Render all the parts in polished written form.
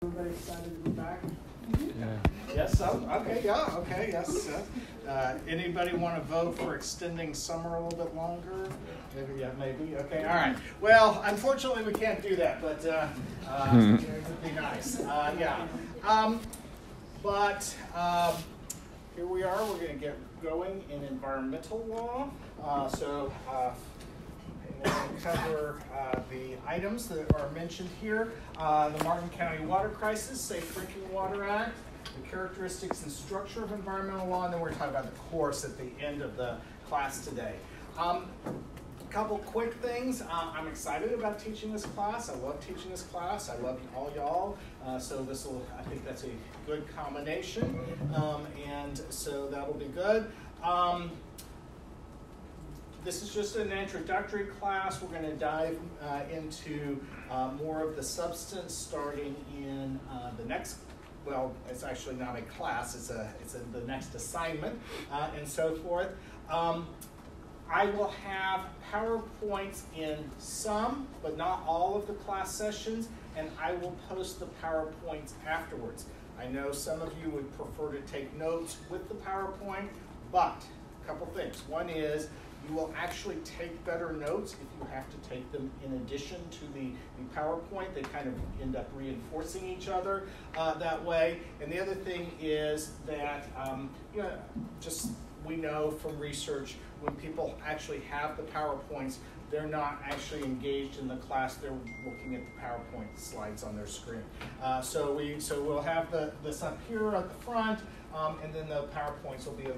Everybody excited to be back? Yeah. Yes, okay, yeah, okay, yes. Anybody want to vote for extending summer a little bit longer? Maybe, yeah, maybe, okay, all right. Well, unfortunately, we can't do that, but it would be nice, yeah. Here we are, we're going to get going in environmental law. We're going to cover the items that are mentioned here. The Martin County Water Crisis, Safe Drinking Water Act, the characteristics and structure of environmental law, and then we're talking about the course at the end of the class today. A couple quick things. I'm excited about teaching this class. I love teaching this class. I love all y'all. So I think that's a good combination. And so that'll be good. This is just an introductory class. We're going to dive into more of the substance starting in the next, well, it's actually not a class, it's the next assignment and so forth. I will have PowerPoints in some, but not all of the class sessions, and I will post the PowerPoints afterwards. I know some of you would prefer to take notes with the PowerPoint, but a couple things. One is, you will actually take better notes if you have to take them in addition to the PowerPoint. They kind of end up reinforcing each other that way. And the other thing is that we know from research when people actually have the PowerPoints, they're not actually engaged in the class. They're looking at the PowerPoint slides on their screen. So we'll have this up here at the front. And then the PowerPoints will be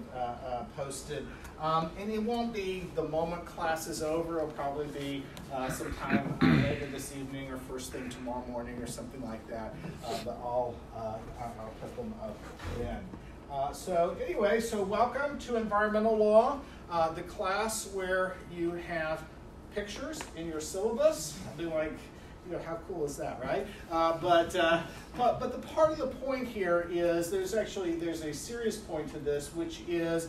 posted. And it won't be the moment class is over. It'll probably be sometime later this evening or first thing tomorrow morning or something like that. But I'll put them up then. So welcome to Environmental Law, the class where you have pictures in your syllabus. I'll be like, how cool is that, right? But the part of the point here is there's a serious point to this, which is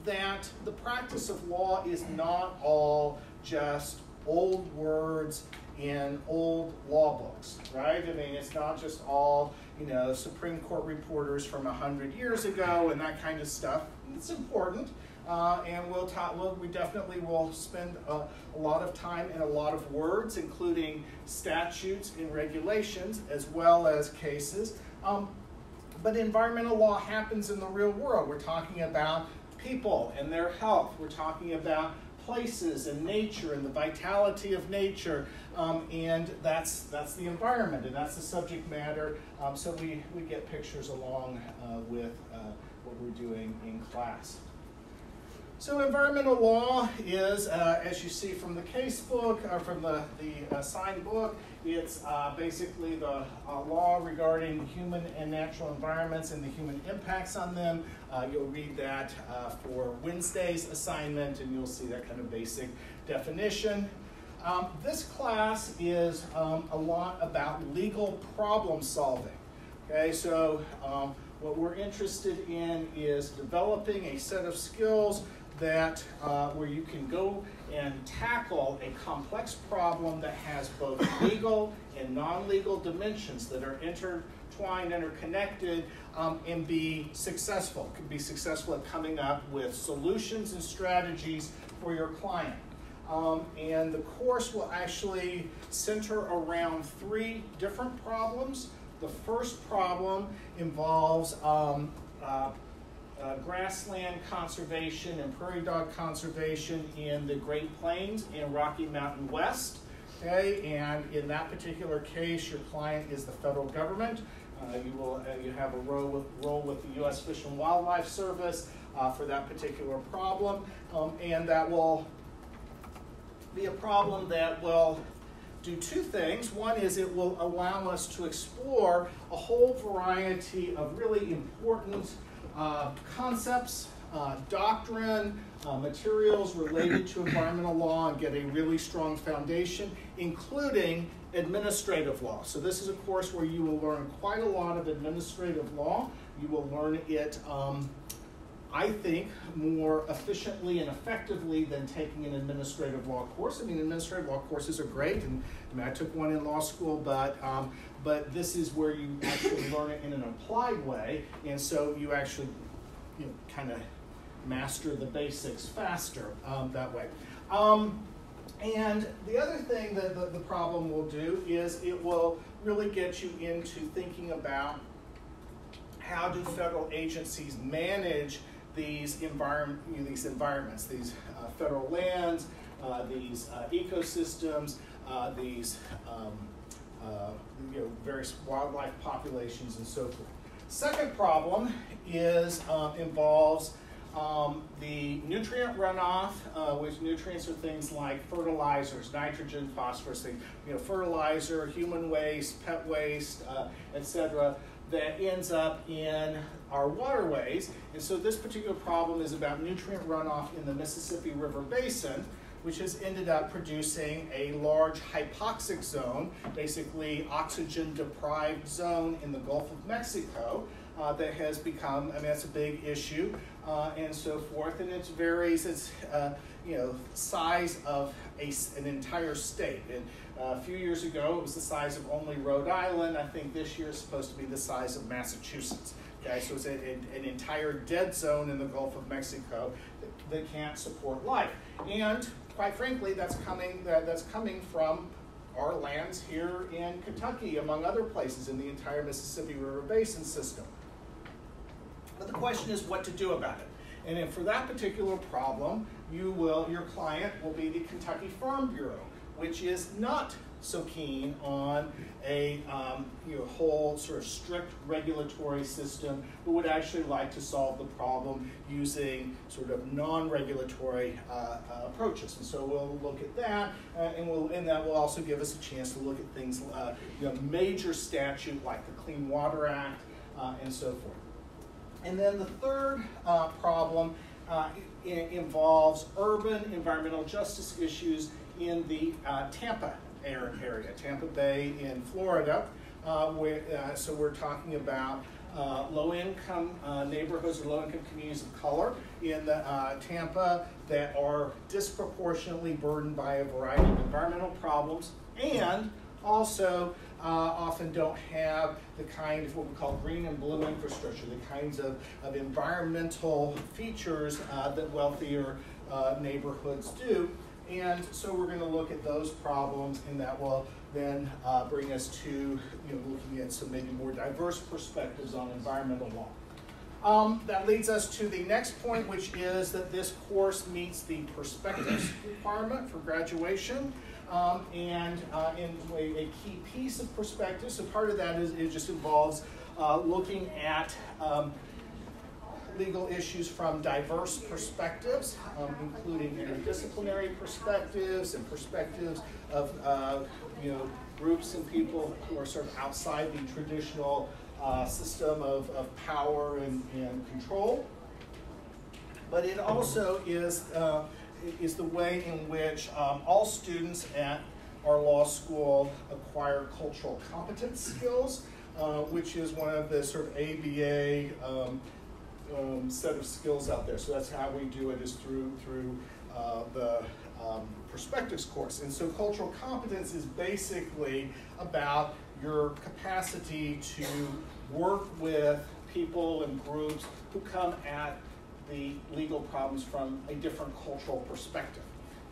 that the practice of law is not all just old words in old law books, right? I mean, it's not just all Supreme Court reporters from 100 years ago and that kind of stuff. It's important. And we definitely will spend a lot of time and a lot of words, including statutes and regulations, as well as cases. But environmental law happens in the real world. We're talking about people and their health. We're talking about places and nature and the vitality of nature. And that's the environment, and that's the subject matter. So we get pictures along with what we're doing in class. So environmental law is, as you see from the case book, or from the assigned book, it's basically the law regarding human and natural environments and the human impacts on them. You'll read that for Wednesday's assignment, and you'll see that kind of basic definition. This class is a lot about legal problem solving. Okay, so what we're interested in is developing a set of skills that where you can go and tackle a complex problem that has both legal and non-legal dimensions that are intertwined, interconnected, and be successful. Could be successful at coming up with solutions and strategies for your client. And the course will actually center around 3 different problems. The first problem involves grassland conservation and prairie dog conservation in the Great Plains and Rocky Mountain West. Okay, and in that particular case, your client is the federal government. You have a role with the U.S. Fish and Wildlife Service for that particular problem, and that will be a problem that will do 2 things. One is it will allow us to explore a whole variety of really important concepts, doctrine, materials related to environmental law, and get a really strong foundation, including administrative law. So this is a course where you will learn quite a lot of administrative law. You will learn it I think, more efficiently and effectively than taking an administrative law course. I mean, administrative law courses are great, and I mean, I took one in law school, but this is where you actually learn it in an applied way, and so you actually, kind of master the basics faster that way. And the other thing that the problem will do is it will really get you into thinking about how do federal agencies manage these environments, these federal lands, these ecosystems, these various wildlife populations and so forth. Second problem is involves the nutrient runoff, which nutrients are things like fertilizers, nitrogen, phosphorus, fertilizer, human waste, pet waste, etc., that ends up in our waterways. And so this particular problem is about nutrient runoff in the Mississippi River Basin, which has ended up producing a large hypoxic zone, basically oxygen-deprived zone in the Gulf of Mexico that has become, that's a big issue, and so forth. And it varies its size of an entire state. And a few years ago, it was the size of only Rhode Island. I think this year is supposed to be the size of Massachusetts. Okay, so it's an entire dead zone in the Gulf of Mexico that can't support life. And quite frankly, that's coming from our lands here in Kentucky, among other places in the entire Mississippi River Basin system. But the question is what to do about it. And then for that particular problem, your client will be the Kentucky Farm Bureau, which is not so keen on a whole sort of strict regulatory system, but would actually like to solve the problem using sort of non-regulatory approaches. And so we'll look at that, and that will also give us a chance to look at things, major statute like the Clean Water Act and so forth. And then the third problem involves urban environmental justice issues in the Tampa area, Tampa Bay in Florida. So we're talking about low-income neighborhoods or low-income communities of color in Tampa that are disproportionately burdened by a variety of environmental problems, and also often don't have the kind of what we call green and blue infrastructure, the kinds of environmental features that wealthier neighborhoods do. And so we're going to look at those problems, and that will then bring us to looking at some maybe more diverse perspectives on environmental law. That leads us to the next point, which is that this course meets the perspectives requirement for graduation. And in a key piece of perspective, so part of that is it just involves looking at legal issues from diverse perspectives, including interdisciplinary perspectives and perspectives of groups and people who are sort of outside the traditional system of power and control. But it also is the way in which all students at our law school acquire cultural competence skills, which is one of the sort of ABA set of skills out there. So that's how we do it, is through the perspectives course. And so cultural competence is basically about your capacity to work with people and groups who come at the legal problems from a different cultural perspective.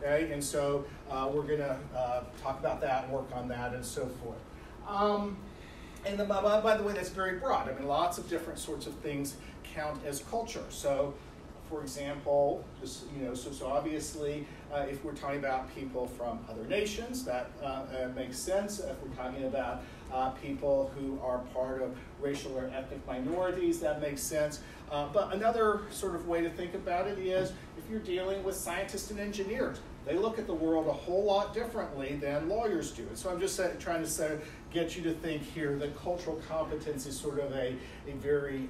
Okay, and so we're going to talk about that and work on that and so forth. And then, by the way, that's very broad. I mean, lots of different sorts of things count as culture. So, for example, just, so obviously, if we're talking about people from other nations, that makes sense. If we're talking about people who are part of racial or ethnic minorities, that makes sense. But another sort of way to think about it is if you're dealing with scientists and engineers, they look at the world a whole lot differently than lawyers do. And so I'm just trying to get you to think here that cultural competence is sort of a very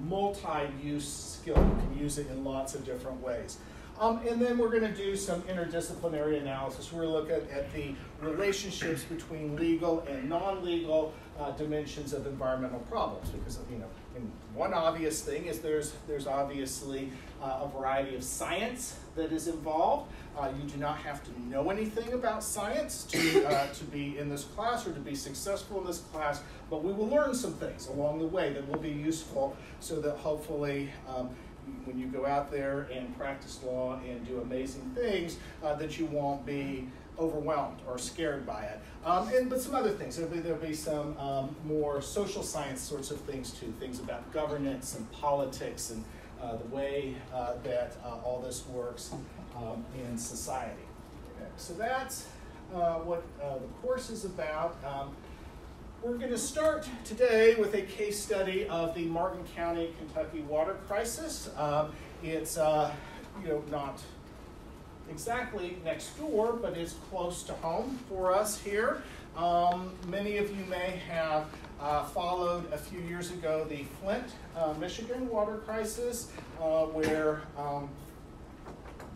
multi-use skill. You can use it in lots of different ways. And then we're going to do some interdisciplinary analysis. We're going to look at the relationships between legal and non-legal dimensions of environmental problems. Because, you know, and one obvious thing is there's obviously a variety of science that is involved. You do not have to know anything about science to be in this class or to be successful in this class, but we will learn some things along the way that will be useful so that hopefully when you go out there and practice law and do amazing things, that you won't be overwhelmed or scared by it. But some other things. There'll be some more social science sorts of things too, things about governance and politics and the way that all this works in society. Okay. So that's what the course is about. We're going to start today with a case study of the Martin County, Kentucky water crisis. It's you know, not exactly next door, but it's close to home for us here. Many of you may have followed a few years ago the Flint, Michigan water crisis, where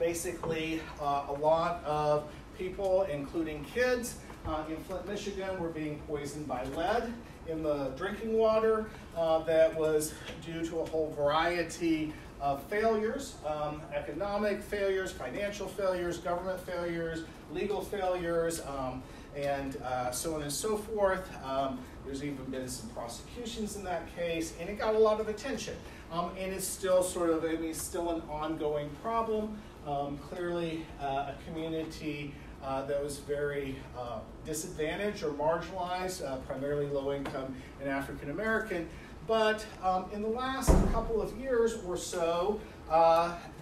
basically a lot of people, including kids, in Flint, Michigan, were being poisoned by lead in the drinking water that was due to a whole variety of failures, economic failures, financial failures, government failures, legal failures, and so on and so forth. There's even been some prosecutions in that case, and it got a lot of attention. And it's still sort of, I mean, still an ongoing problem. Clearly, a community that was very disadvantaged or marginalized, primarily low income and African American. But in the last couple of years or so,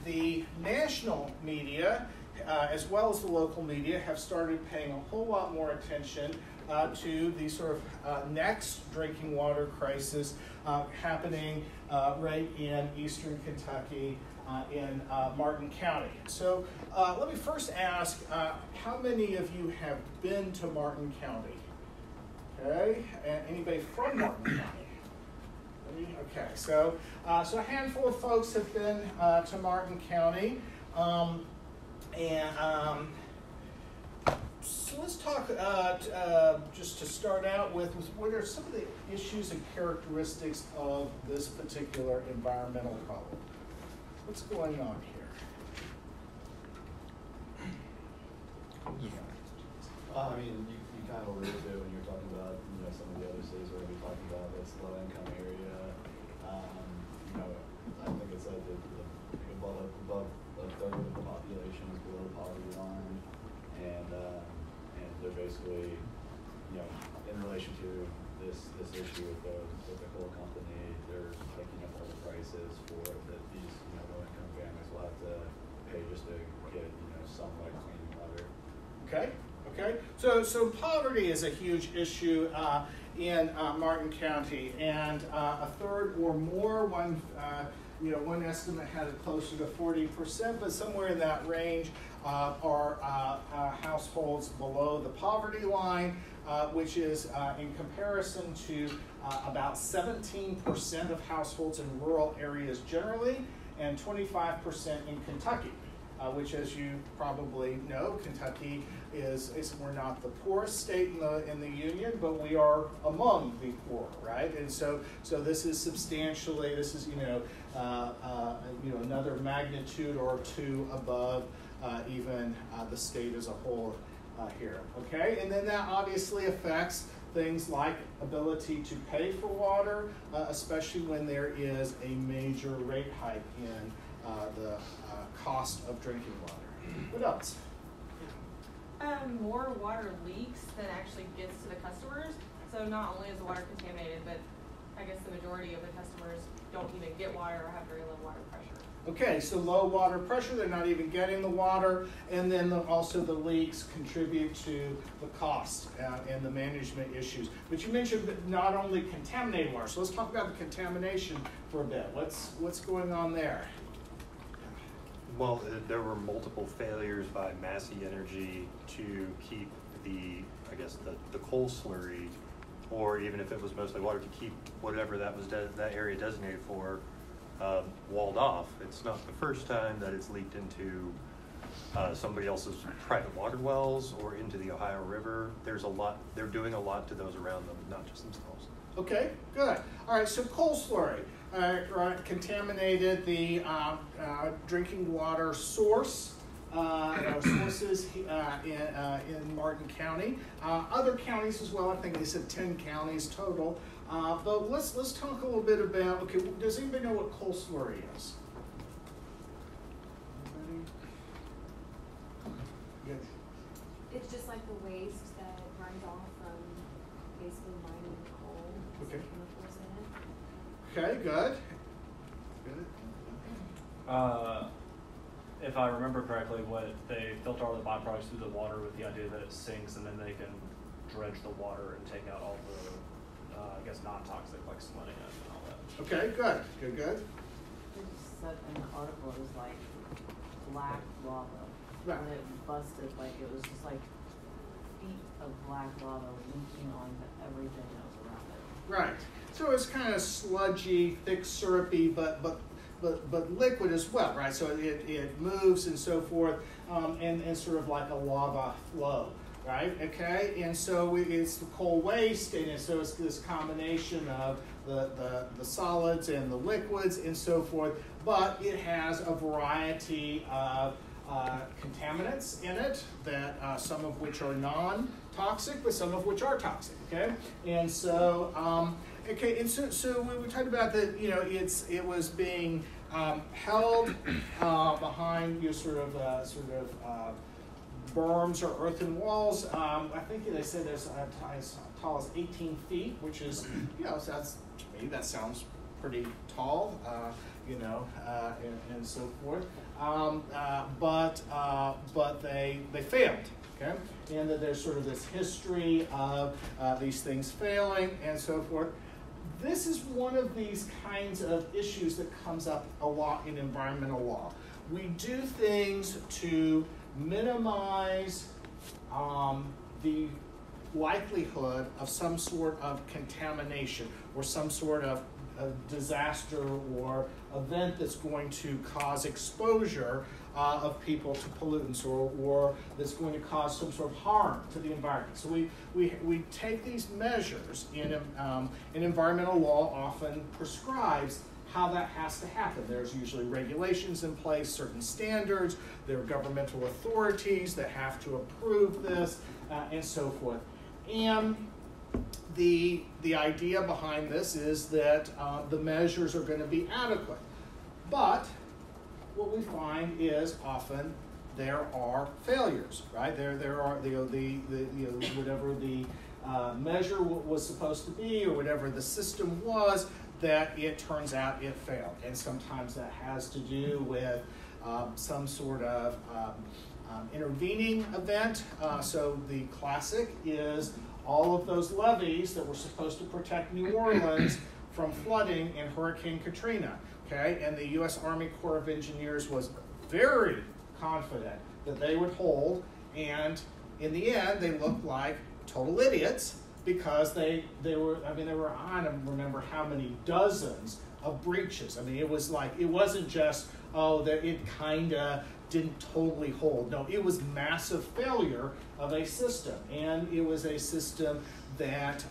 the national media, as well as the local media, have started paying a whole lot more attention to the sort of next drinking water crisis happening right in eastern Kentucky, in Martin County. So let me first ask, how many of you have been to Martin County? Okay, anybody from Martin County? Okay, so a handful of folks have been to Martin County, so let's talk just to start out with what are some of the issues and characteristics of this particular environmental problem. What's going on here? I mean, you kind of alluded to it when you were talking about, you know, some of the other cities we're going to be talking about this low-income area. You know, I think it said that above a third of the population is below the poverty line, and they're basically, you know, in relation to this issue with the coal company, they're hiking up all the prices for that these, you know, low-income families will have to pay just to get, you know, somewhat clean water. Okay. Okay, so poverty is a huge issue in Martin County, and a third or more. One estimate had it closer to 40%, but somewhere in that range are households below the poverty line, which is in comparison to about 17% of households in rural areas generally, and 25% in Kentucky. Which, as you probably know, Kentucky is we're not the poorest state in the union, but we are among the poor, right? And so this is substantially, this is another magnitude or two above even the state as a whole here. Okay, and then that obviously affects things like ability to pay for water, especially when there is a major rate hike in the cost of drinking water. What else? More water leaks than actually gets to the customers. So not only is the water contaminated, but I guess the majority of the customers don't even get water or have very low water pressure. Okay, so low water pressure, they're not even getting the water, and then also the leaks contribute to the cost and the management issues. But you mentioned not only contaminated water, so let's talk about the contamination for a bit. What's going on there? Well, there were multiple failures by Massey Energy to keep the coal slurry, or even if it was mostly water, to keep whatever that was that area designated for, walled off. It's not the first time that it's leaked into somebody else's private water wells or into the Ohio River. There's a lot, they're doing a lot to those around them, not just themselves. Okay, good. All right, so coal slurry contaminated the drinking water source. Sources in Martin County, other counties as well. I think they said 10 counties total. But let's talk a little bit about. Okay, does anybody know what coal slurry is? Anybody? Good. It's just like the waste that runs off from basically mining coal. Okay. Chemicals in it. Okay, good. Good. If I remember correctly, what they filter all the byproducts through the water with the idea that it sinks, and then they can dredge the water and take out all the, I guess, non-toxic, like selenium and all that. Okay, good. Good. They just said in the article it was like black lava. Right. When it busted, like it was just like feet of black lava leaking onto everything that was around it. Right. So it's kind of sludgy, thick, syrupy, but liquid as well, right? So it moves and so forth, and sort of like a lava flow, right? Okay, and so it's the coal waste, and so it's this combination of the solids and the liquids and so forth, but it has a variety of contaminants in it, that some of which are non-toxic, but some of which are toxic, okay? And so, okay, and so we talked about that, it was being held behind sort of berms or earthen walls. I think they said there's as tall as 18 feet, which is, that's, to me, that sounds pretty tall, and so forth. But they failed. Okay, and that there's sort of this history of these things failing and so forth. This is one of these kinds of issues that comes up a lot in environmental law. We do things to minimize the likelihood of some sort of contamination or some sort of disaster or event that's going to cause exposure of people to pollutants or that's going to cause some sort of harm to the environment. So we take these measures in environmental law often prescribes how that has to happen. There's usually regulations in place, certain standards, there are governmental authorities that have to approve this, and so forth. And the idea behind this is that the measures are going to be adequate. But what we find is often there are failures, right? There are whatever the measure was supposed to be or whatever the system was, that it turns out it failed. And sometimes that has to do with some sort of intervening event. So the classic is all of those levees that were supposed to protect New Orleans from flooding in Hurricane Katrina. Okay, and the U.S. Army Corps of Engineers was very confident that they would hold, and in the end, they looked like total idiots because they were, I don't remember how many dozens of breaches. I mean, it was like, it wasn't just, that it kind of didn't totally hold. No, it was massive failure of a system, and it was a system that,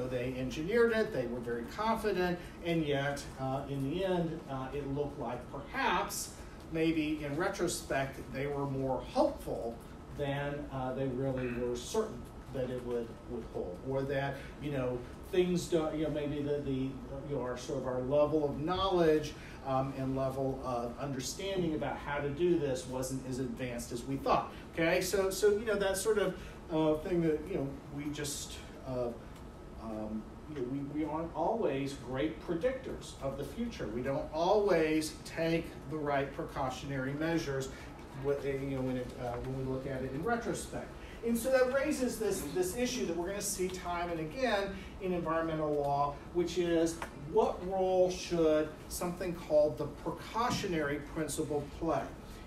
they engineered it, they were very confident, and yet, in the end, it looked like perhaps, maybe in retrospect, they were more hopeful than they really were certain that it would hold, or that, things don't, maybe our sort of our level of knowledge and level of understanding about how to do this wasn't as advanced as we thought. Okay, so that sort of thing that we just we aren't always great predictors of the future. We don't always take the right precautionary measures when we look at it in retrospect. And so that raises this issue that we're going to see time and again in environmental law, which is what role should something called the precautionary principle play?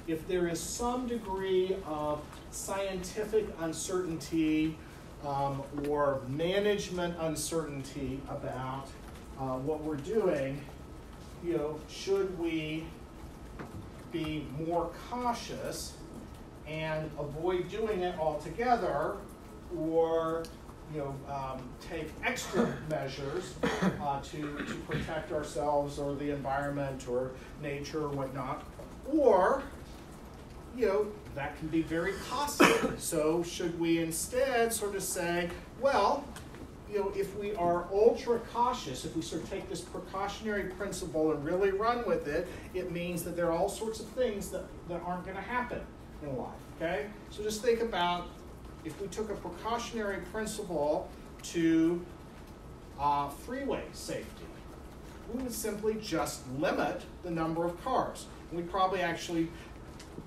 If there is some degree of scientific uncertainty or management uncertainty about what we're doing, should we be more cautious and avoid doing it altogether, or take extra measures to protect ourselves or the environment or nature or whatnot, or that can be very costly. So should we instead sort of say, well, if we are ultra cautious, if we sort of take this precautionary principle and really run with it, it means that there are all sorts of things that aren't going to happen in life, okay? So just think about if we took a precautionary principle to freeway safety. We would simply just limit the number of cars. We'd probably actually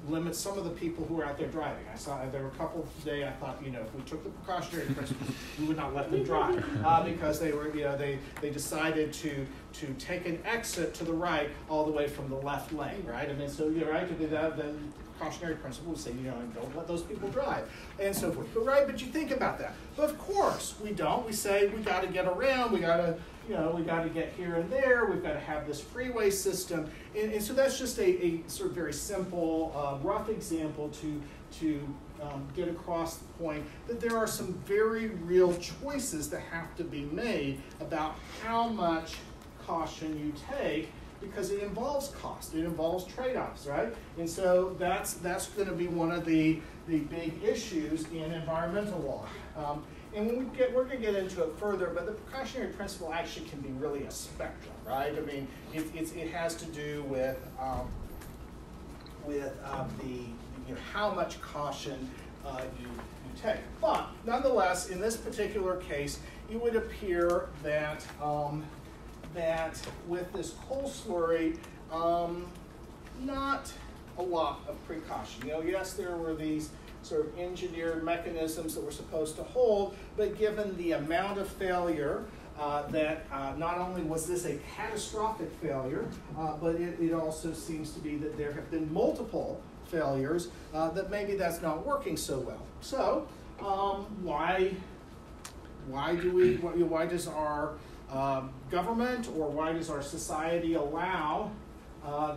limit some of the people who are out there driving. I saw there were a couple today. I thought, if we took the precautionary principles, we would not let them drive because they were, they decided to take an exit to the right all the way from the left lane, right? I mean, so you're right to do that. Then precautionary principle would say, don't let those people drive, and so forth. But right, but you think about that. But of course, we don't. We say we got to get around. We got to. We got to get here and there. We've got to have this freeway system, and so that's just a sort of very simple, rough example to get across the point that there are some very real choices that have to be made about how much caution you take, because it involves cost, it involves trade-offs, right? And so that's going to be one of the big issues in environmental law. And when we're going to get into it further, but the precautionary principle actually can be really a spectrum, right? I mean, it has to do with how much caution you take. But nonetheless, in this particular case, it would appear that that with this coal slurry, not a lot of precaution. Yes, there were these sort of engineered mechanisms that were supposed to hold, but given the amount of failure, that not only was this a catastrophic failure, but it also seems to be that there have been multiple failures, that maybe that's not working so well. So why does our government, or why does our society allow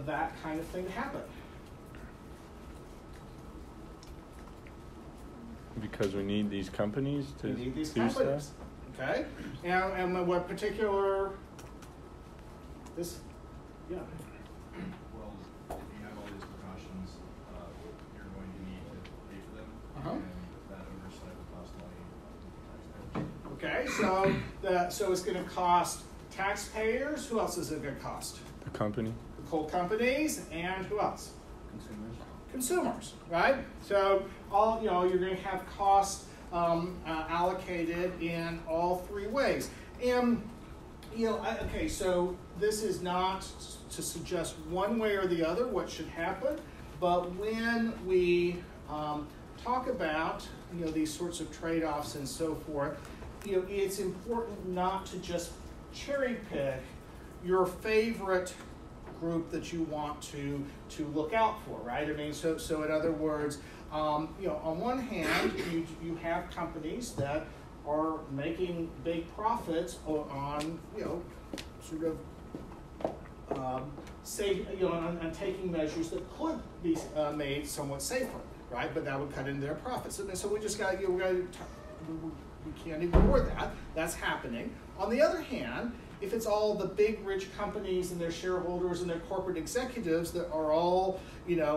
that kind of thing to happen? Because we need these companies to We need these do companies, stuff? okay? And what particular, this, yeah. Well, if you have all these precautions, you're going to need to pay for them, Uh-huh. and that oversight will cost money to taxpayers. Okay, so it's going to cost taxpayers. Who else is it going to cost? The company? The coal companies, and who else? Consumers. Consumers, right? So you're going to have costs allocated in all three ways. And okay, so this is not to suggest one way or the other what should happen, but when we talk about these sorts of trade-offs and so forth, it's important not to just cherry pick your favorite group that you want to look out for, right? I mean, so in other words, on one hand, you have companies that are making big profits on sort of on taking measures that could be made somewhat safer, right? But that would cut into their profits. And so we just got we can't ignore that. That's happening. On the other hand, if it's all the big rich companies and their shareholders and their corporate executives that are all,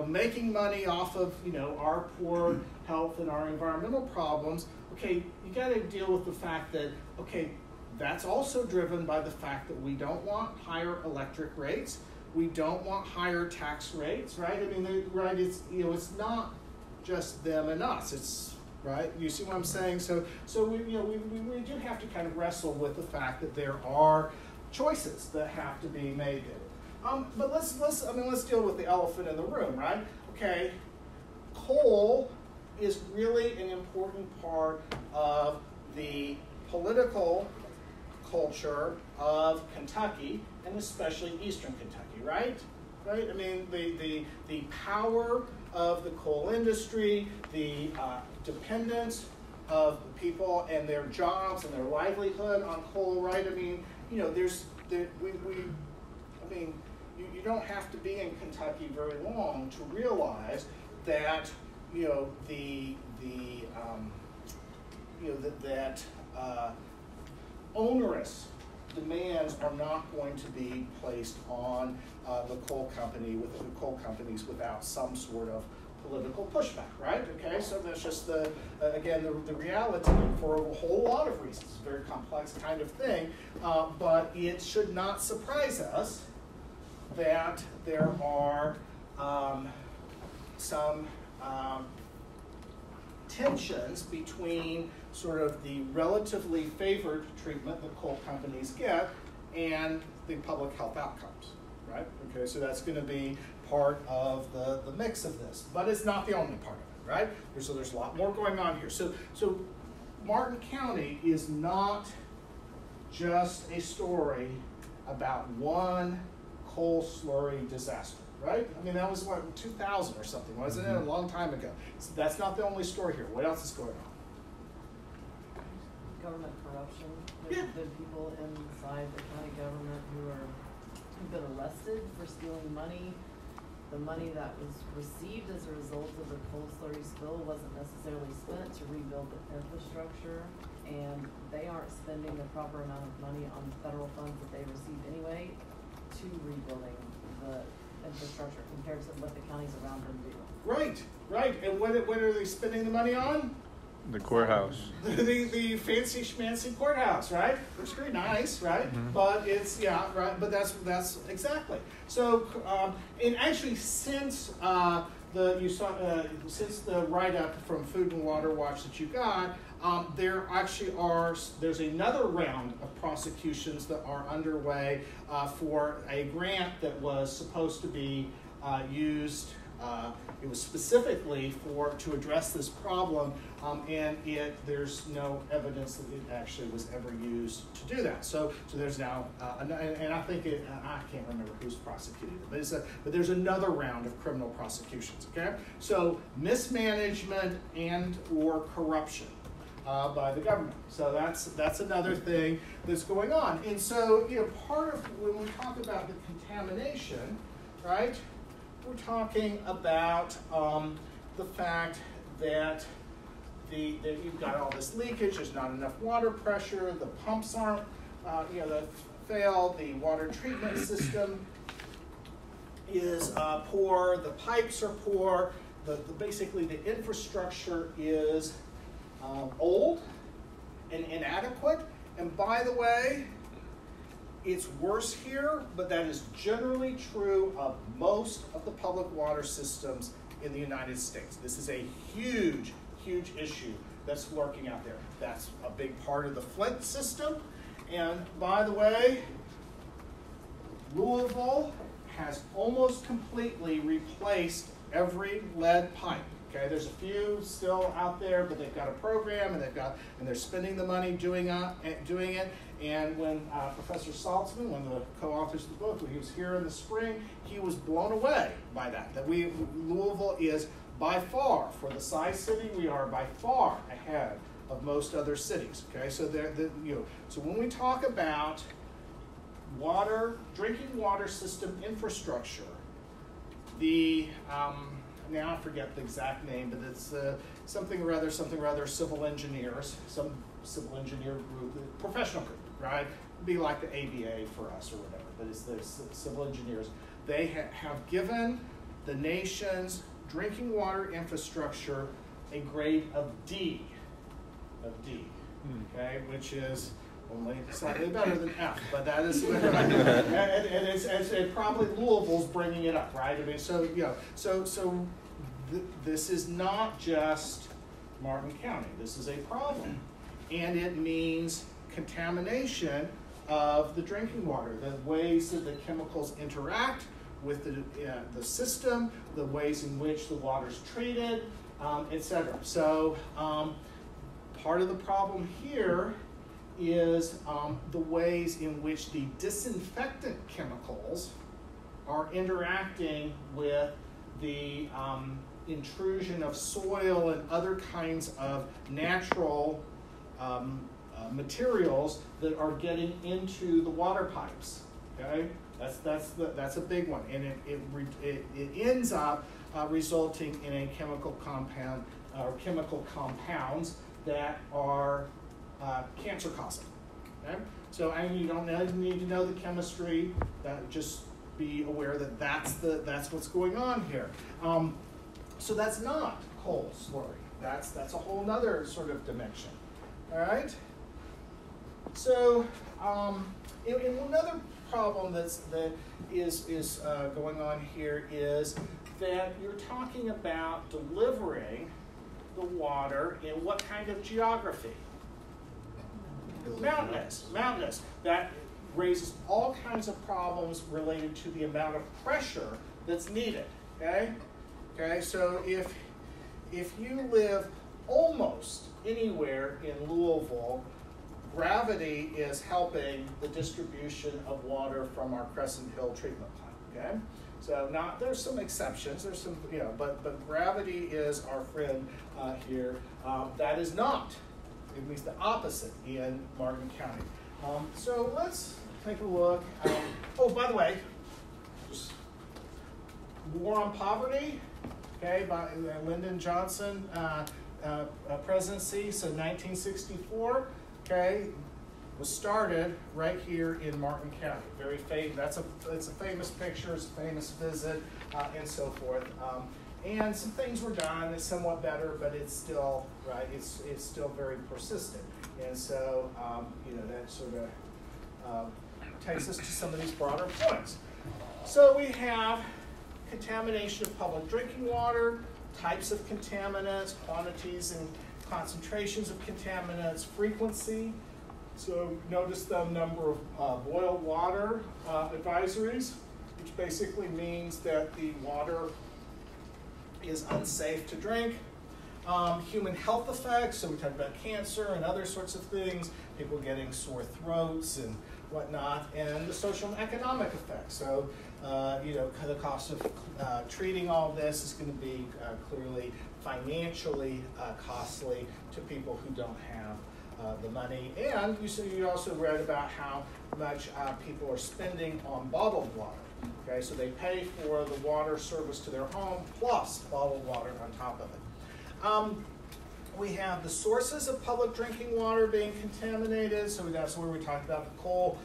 making money off of, our poor health and our environmental problems, okay, you got to deal with the fact that, okay, that's also driven by the fact that we don't want higher electric rates, we don't want higher tax rates, right? I mean, right? It's it's not just them and us. It's right. You see what I'm saying? So we do have to kind of wrestle with the fact that there are choices that have to be made. But let's deal with the elephant in the room, right? Okay, coal is really an important part of the political culture of Kentucky, and especially Eastern Kentucky, right? Right? I mean, the power of the coal industry, the dependence of people and their jobs and their livelihood on coal, right? I mean, I mean, you don't have to be in Kentucky very long to realize that, you know, that onerous demands are not going to be placed on the coal companies without some sort of political pushback, right? Okay, so that's just again the reality for a whole lot of reasons. It's a very complex kind of thing, but it should not surprise us that there are some tensions between sort of the relatively favored treatment that coal companies get and the public health outcomes, right? Okay, so that's going to be part of the mix of this, but it's not the only part of it, right? So there's a lot more going on here. So Martin County is not just a story about one coal slurry disaster, right? I mean, that was what, 2000 or something, wasn't it? A long time ago. So that's not the only story here. What else is going on? Government corruption. Yeah. There's been people inside the county government who've been arrested for stealing money. The money that was received as a result of the coal slurry spill wasn't necessarily spent to rebuild the infrastructure, and they aren't spending the proper amount of money on federal funds that they received anyway to rebuilding the infrastructure compared to what the counties around them do. Right. And what are they spending the money on? The courthouse. The fancy schmancy courthouse, right? It's very nice, right? Mm-hmm. But it's, yeah, right. But that's exactly. So, and actually, since since the write-up from Food and Water Watch that you got, there's another round of prosecutions that are underway for a grant that was supposed to be used. It was specifically to address this problem, and there's no evidence that it actually was ever used to do that. So there's now, and I think I can't remember who's prosecuting it, but there's another round of criminal prosecutions. Okay, so mismanagement and/or corruption by the government. So that's another thing that's going on. And so, you know, part of when we talk about the contamination, right? We're talking about the fact that you've got all this leakage. There's not enough water pressure. The pumps aren't, they fail. The water treatment system is poor. The pipes are poor. Basically, the infrastructure is old and inadequate. And by the way, it's worse here, but that is generally true of most of the public water systems in the United States. This is a huge, huge issue that's lurking out there. That's a big part of the Flint system. And by the way, Louisville has almost completely replaced every lead pipe. Okay, there's a few still out there, but they've got a program and they're spending the money doing it. And when Professor Saltzman, one of the co-authors of the book, when he was here in the spring, he was blown away by that. Louisville is by far, for the size city, we are by far ahead of most other cities. Okay, so so when we talk about drinking water system infrastructure, now I forget the exact name, but it's something or other civil engineers, some civil engineer group, professional group, right? It'd be like the ABA for us or whatever, but it's the civil engineers. They have given the nation's drinking water infrastructure a grade of D, okay, which is only slightly better than F, but that is, and it's probably Louisville's bringing it up, right? I mean, so this is not just Martin County. This is a problem, and it means contamination of the drinking water, the ways that the chemicals interact with the system, the ways in which the water's treated, etc. So part of the problem here is the ways in which the disinfectant chemicals are interacting with the intrusion of soil and other kinds of natural materials that are getting into the water pipes. Okay, that's a big one, and it ends up resulting in a chemical compound or chemical compounds that are cancer causing. Okay, so and you don't need to know the chemistry. Just be aware that that's what's going on here. So that's not coal slurry. That's a whole nother sort of dimension. All right. So another problem that is going on here is that you're talking about delivering the water in what kind of geography? Mountainous. That raises all kinds of problems related to the amount of pressure that's needed. Okay. So if you live almost anywhere in Louisville, gravity is helping the distribution of water from our Crescent Hill treatment plant. Okay. So there's some exceptions. There's some, but gravity is our friend here. That is not. It means the opposite in Martin County. So let's take a look. Oh, by the way, just War on Poverty, okay, by Lyndon Johnson presidency, so 1964, okay, was started right here in Martin County. Very famous. It's a famous picture. It's a famous visit, and so forth. And some things were done. It's somewhat better, but it's still right. It's still very persistent. And so that sort of takes us to some of these broader points. So we have contamination of public drinking water, types of contaminants, quantities and concentrations of contaminants, frequency. So notice the number of boiled water advisories, which basically means that the water is unsafe to drink. Human health effects, so we talk about cancer and other sorts of things, people getting sore throats and whatnot, and the social and economic effects. So, the cost of treating all this is going to be clearly financially costly to people who don't have the money. And you also read about how much people are spending on bottled water. Okay, so they pay for the water service to their home plus bottled water on top of it. We have the sources of public drinking water being contaminated. So that's where we talked about the coal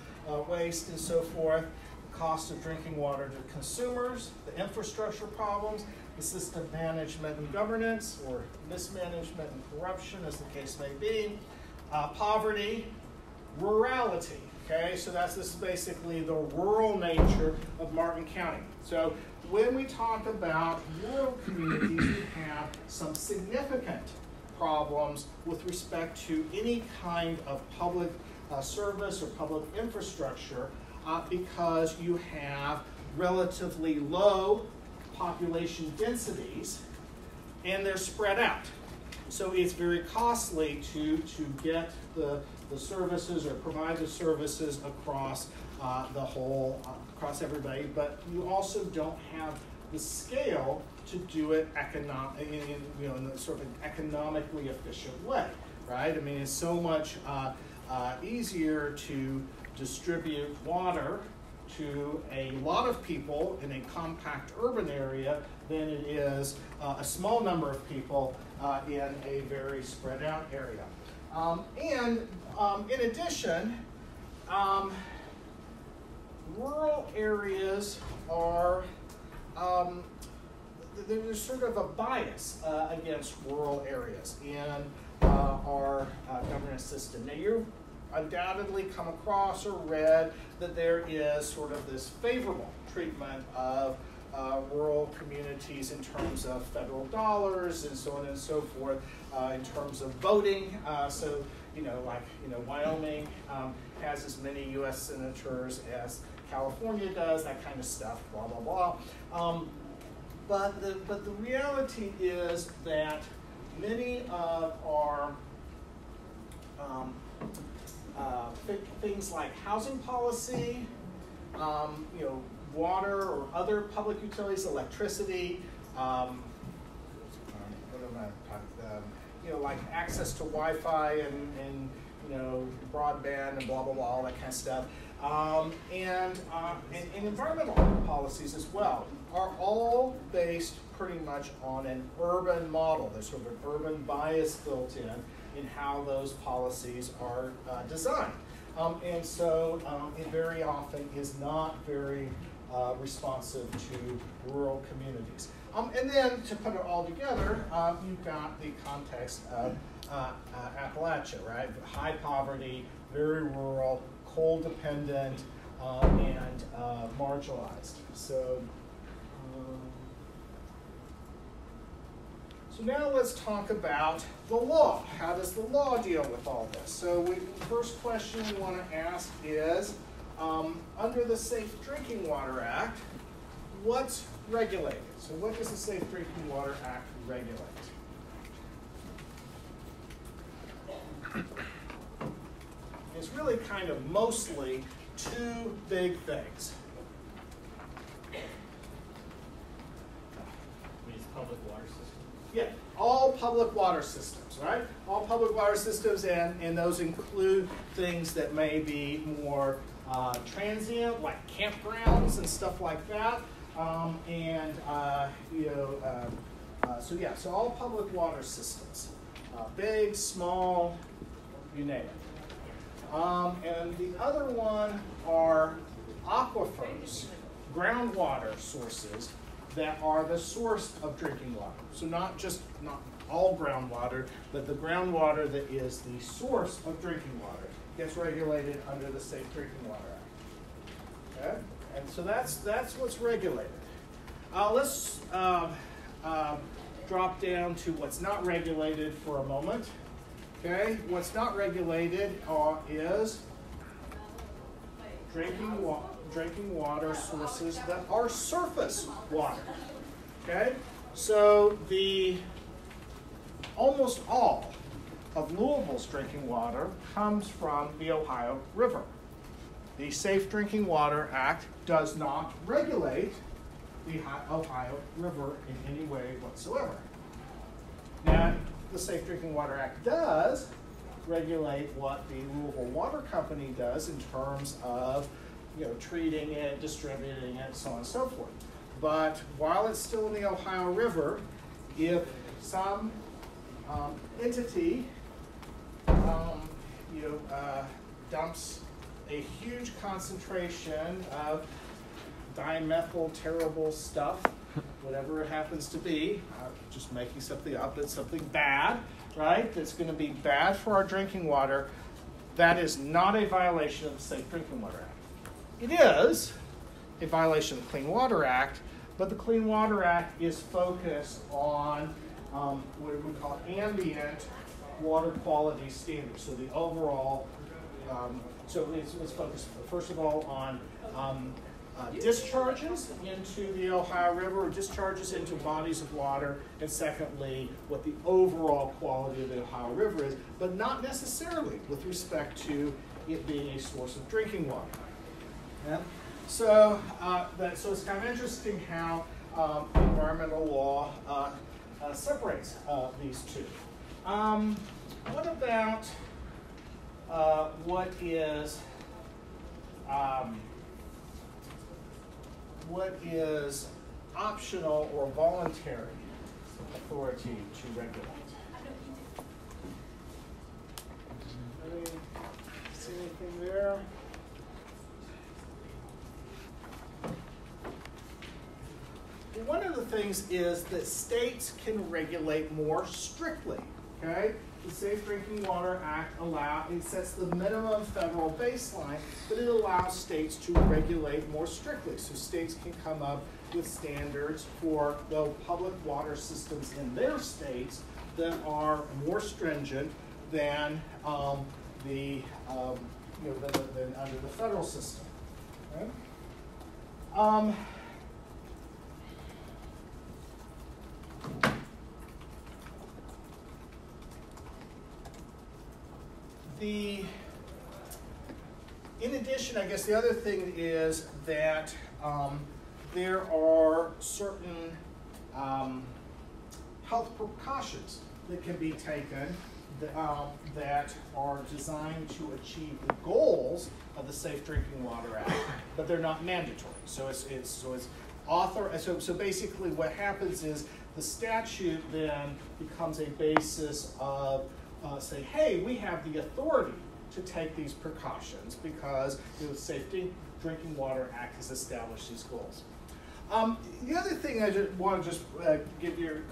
waste and so forth. The cost of drinking water to consumers, the infrastructure problems, the system management and governance, or mismanagement and corruption, as the case may be. Poverty, rurality. Okay, so this is basically the rural nature of Martin County. So when we talk about rural communities, we have some significant problems with respect to any kind of public service or public infrastructure because you have relatively low population densities and they're spread out. So it's very costly to get the services or provide the services across across everybody, but you also don't have the scale to do it in a sort of an economically efficient way, right? I mean, it's so much easier to distribute water to a lot of people in a compact urban area than it is a small number of people in a very spread out area. In addition, rural areas are, there's sort of a bias against rural areas in our governance system. Now, you've undoubtedly come across or read that there is sort of this favorable treatment of rural communities in terms of federal dollars and so on and so forth, in terms of voting. So, Wyoming has as many U.S. senators as California does, that kind of stuff, blah, blah, blah. But the reality is that many of our things like housing policy, water or other public utilities, electricity, like access to Wi-Fi and broadband and blah, blah, blah, all that kind of stuff. And environmental policies as well are all based pretty much on an urban model. There's sort of an urban bias built in how those policies are designed. And so it very often is not very responsive to rural communities. And then to put it all together, you've got the context of Appalachia, right? High poverty, very rural, coal dependent, and marginalized. So now let's talk about the law. How does the law deal with all this? So the first question we want to ask is, under the Safe Drinking Water Act, what's regulated? So what does the Safe Drinking Water Act regulate? It's really kind of mostly two big things. Means public water system. Yeah, all public water systems, right? All public water systems, and those include things that may be more transient, like campgrounds and stuff like that. So all public water systems, big, small, you name it. And the other one are aquifers, groundwater sources that are the source of drinking water. So not all groundwater, but the groundwater that is the source of drinking water gets regulated under the Safe Drinking Water Act. Okay? And so that's what's regulated. Let's drop down to what's not regulated for a moment. Okay, what's not regulated is drinking water sources that are surface water. Okay, so almost all of Louisville's drinking water comes from the Ohio River. The Safe Drinking Water Act does not regulate the Ohio River in any way whatsoever. Now, the Safe Drinking Water Act does regulate what the Louisville Water Company does in terms of, treating it, distributing it, so on and so forth. But while it's still in the Ohio River, if some entity dumps a huge concentration of dimethyl terrible stuff, whatever it happens to be, just making something up, it's something bad, right? That's going to be bad for our drinking water. That is not a violation of the Safe Drinking Water Act. It is a violation of the Clean Water Act, but the Clean Water Act is focused on what we call ambient water quality standards. So the overall, it's focused first of all on discharges into the Ohio River, or discharges into bodies of water, and secondly, what the overall quality of the Ohio River is, but not necessarily with respect to it being a source of drinking water. Yeah? So it's kind of interesting how environmental law separates these two. What about what is optional or voluntary authority to regulate? See anything there? One of the things is that states can regulate more strictly. Okay, the Safe Drinking Water Act sets the minimum federal baseline, but it allows states to regulate more strictly. So states can come up with standards for the public water systems in their states that are more stringent than than under the federal system. Okay? In addition, I guess the other thing is that there are certain health precautions that can be taken that are designed to achieve the goals of the Safe Drinking Water Act, but they're not mandatory. So so basically what happens is the statute then becomes a basis of say, hey, we have the authority to take these precautions because the Safe Drinking Water Act has established these goals. The other thing I just want to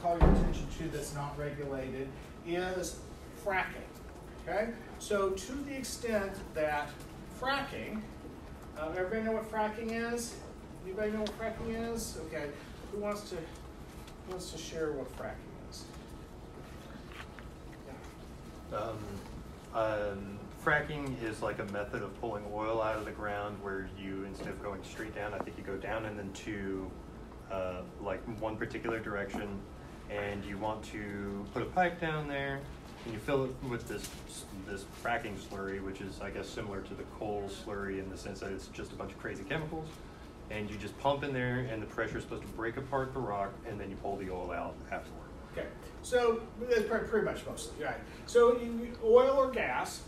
call your attention to that's not regulated is fracking. Okay, so to the extent that fracking, everybody know what fracking is? Anybody know what fracking is? Okay, who wants to share what fracking is? Yeah. Fracking is like a method of pulling oil out of the ground where you, instead of going straight down, I think you go down and then to like one particular direction, and you want to put a pipe down there, and you fill it with this fracking slurry, which is, I guess, similar to the coal slurry in the sense that it's just a bunch of crazy chemicals, and you just pump in there, and the pressure is supposed to break apart the rock, and then you pull the oil out afterward. Okay, so that's pretty much mostly, right. So oil or gas,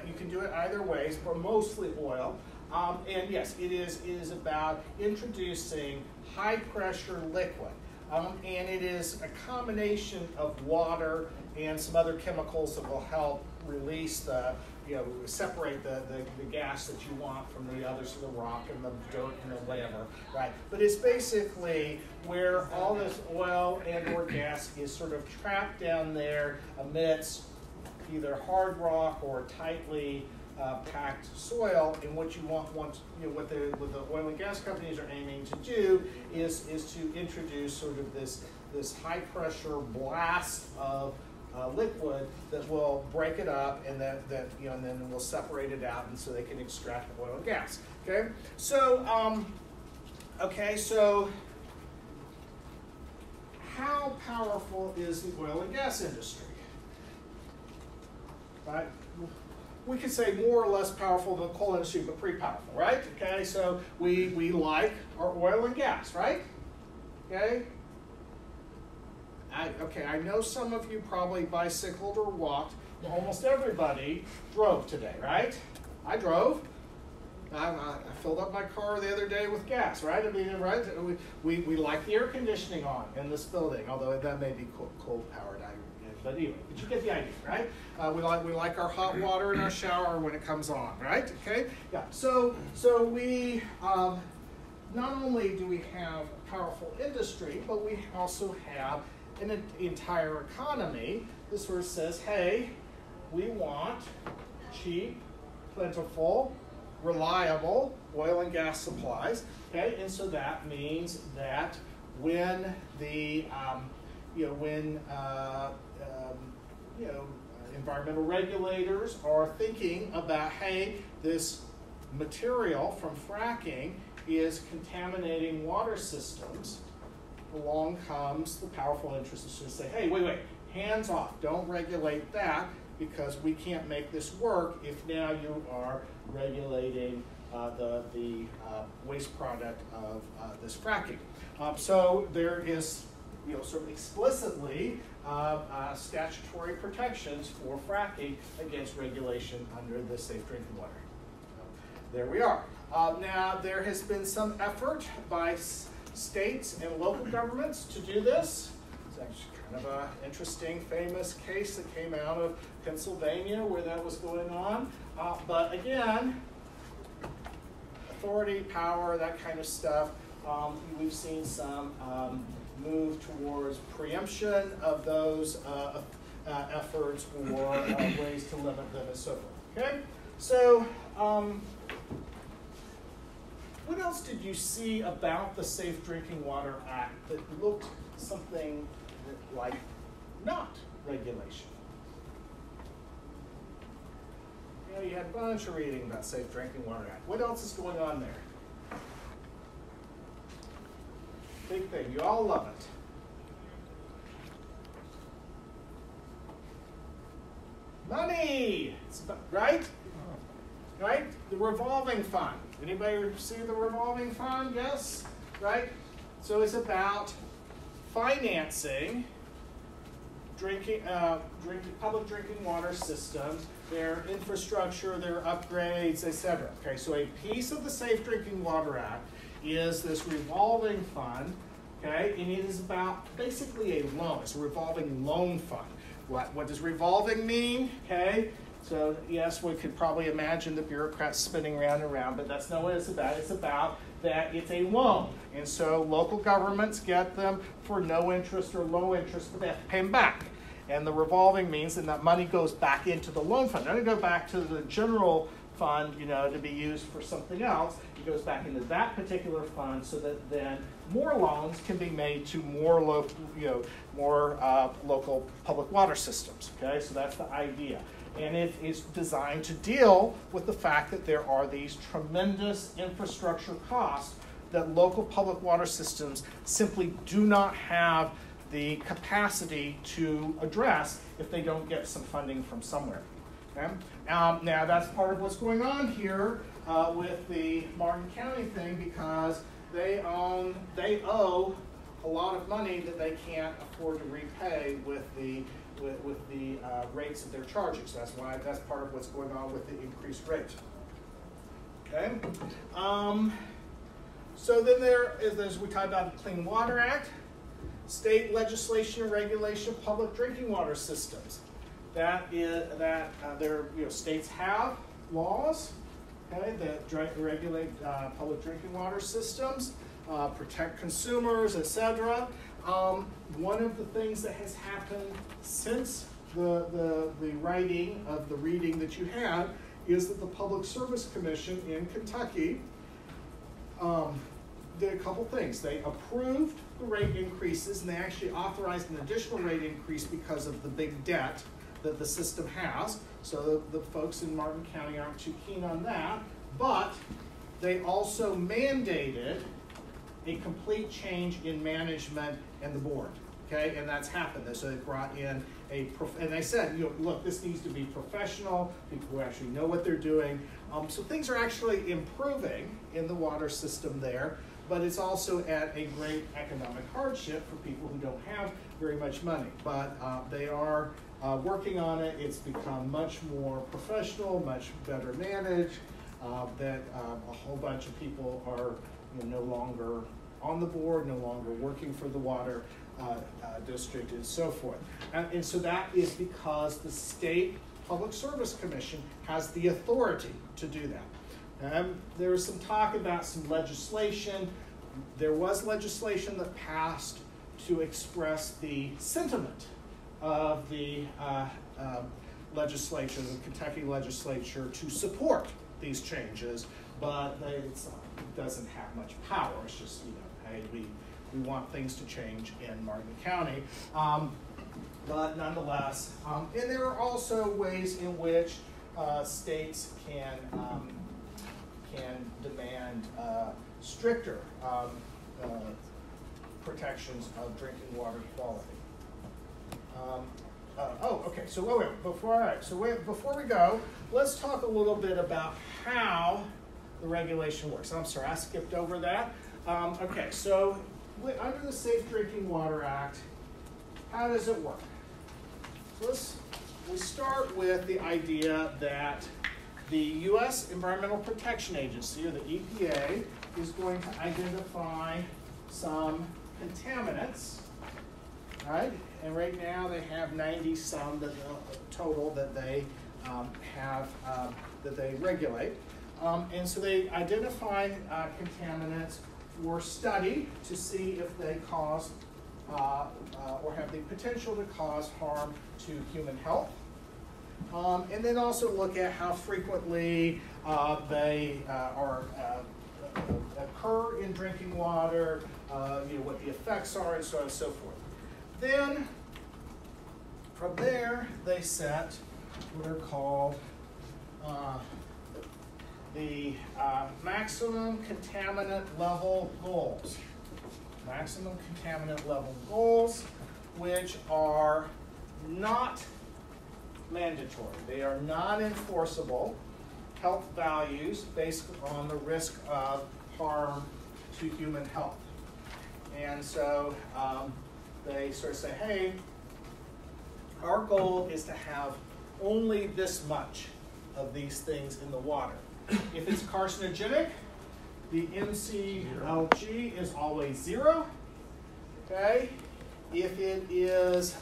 you can do it either ways, but mostly oil. And yes, it is about introducing high pressure liquid. And it is a combination of water and some other chemicals that will help release separate the gas that you want from the others, the rock and the dirt and the whatever, right? But it's basically where all this oil and or gas is sort of trapped down there amidst either hard rock or tightly packed soil. And what you what the oil and gas companies are aiming to do is to introduce sort of this high pressure blast of liquid that will break it up, and and then we'll separate it out, and so they can extract the oil and gas. Okay, so so how powerful is the oil and gas industry? Right, we could say more or less powerful than the coal industry, but pretty powerful, right? Okay, so we like our oil and gas, right? Okay. I know some of you probably bicycled or walked. Almost everybody drove today, right? I drove. I filled up my car the other day with gas, right? I mean, right? We like the air conditioning on in this building, although that may be coal powered. But anyway, but you get the idea, right? We like our hot water in our shower when it comes on, right? Okay, yeah. So we not only do we have a powerful industry, but we also have an entire economy that sort of says, hey, we want cheap, plentiful, reliable oil and gas supplies. Okay, and so that means that when the environmental regulators are thinking about, hey, this material from fracking is contaminating water systems, along comes the powerful interests to say, hey, wait, hands off, don't regulate that, because we can't make this work if now you are regulating the waste product of this fracking. So there is sort of explicitly statutory protections for fracking against regulation under the Safe Drinking Water. There we are. Now, there has been some effort by states and local governments to do this. It's actually kind of an interesting, famous case that came out of Pennsylvania where that was going on. But again, authority, power, that kind of stuff. We've seen some move towards preemption of those efforts or ways to limit them and so forth. Okay, so what else did you see about the Safe Drinking Water Act that looked something like not regulation? You had a bunch of reading about Safe Drinking Water Act. What else is going on there? Big thing. You all love it. Money, right? Right? The revolving fund. Anybody see the revolving fund? Yes? Right? So it's about financing public drinking water systems, their infrastructure, their upgrades, etc. Okay, so a piece of the Safe Drinking Water Act is this revolving fund, okay, and it is about basically a loan. It's a revolving loan fund. What does revolving mean? Okay, so yes, we could probably imagine the bureaucrats spinning around and around, but that's not what it's about. It's about that it's a loan, and so local governments get them for no interest or low interest, but they have to pay them back. And the revolving means that money goes back into the loan fund. It doesn't go back to the general fund, to be used for something else. It goes back into that particular fund so that then more loans can be made to more local public water systems. Okay, so that's the idea. And it is designed to deal with the fact that there are these tremendous infrastructure costs that local public water systems simply do not have the capacity to address if they don't get some funding from somewhere. Okay? Now that's part of what's going on here with the Martin County thing, because they owe a lot of money that they can't afford to repay with the rates that they're charging. So that's part of what's going on with the increased rate. Okay. So then there is, as we talked about, the Clean Water Act, state legislation and regulation of public drinking water systems. States have laws, okay, that regulate public drinking water systems, protect consumers, etc. One of the things that has happened since the writing of the reading that you had is that the Public Service Commission in Kentucky did a couple things. They approved the rate increases, and they actually authorized an additional rate increase because of the big debt that the system has. So the folks in Martin County aren't too keen on that, but they also mandated a complete change in management and the board. Okay, and that's happened. So they brought in and they said, look, this needs to be professional, people who actually know what they're doing. So things are actually improving in the water system there, but it's also at a great economic hardship for people who don't have very much money. But they are working on it. It's become much more professional, much better managed, that a whole bunch of people are no longer on the board, no longer working for the water district, and so forth. And so that is because the State Public Service Commission has the authority to do that. There was some talk about some legislation. There was legislation that passed to express the sentiment of the legislature, the Kentucky legislature, to support these changes, but it doesn't have much power. It's just, hey, we want things to change in Martin County. But nonetheless, and there are also ways in which states can demand stricter protections of drinking water quality. Okay. So before we go, let's talk a little bit about how the regulation works. I'm sorry, I skipped over that. Okay, so under the Safe Drinking Water Act, how does it work? So we start with the idea that the U.S. Environmental Protection Agency, or the EPA, is going to identify some contaminants, right? And right now they have 90 some total that they have that they regulate. And so they identify contaminants for study to see if they cause or have the potential to cause harm to human health. And then also look at how frequently they occur in drinking water, what the effects are, and so on and so forth. Then, from there, they set what are called the maximum contaminant level goals. Maximum contaminant level goals, which are not mandatory. They are non-enforceable health values based on the risk of harm to human health. And so they sort of say, hey, our goal is to have only this much of these things in the water. If it's carcinogenic, the MCLG is always 0. Okay? If it is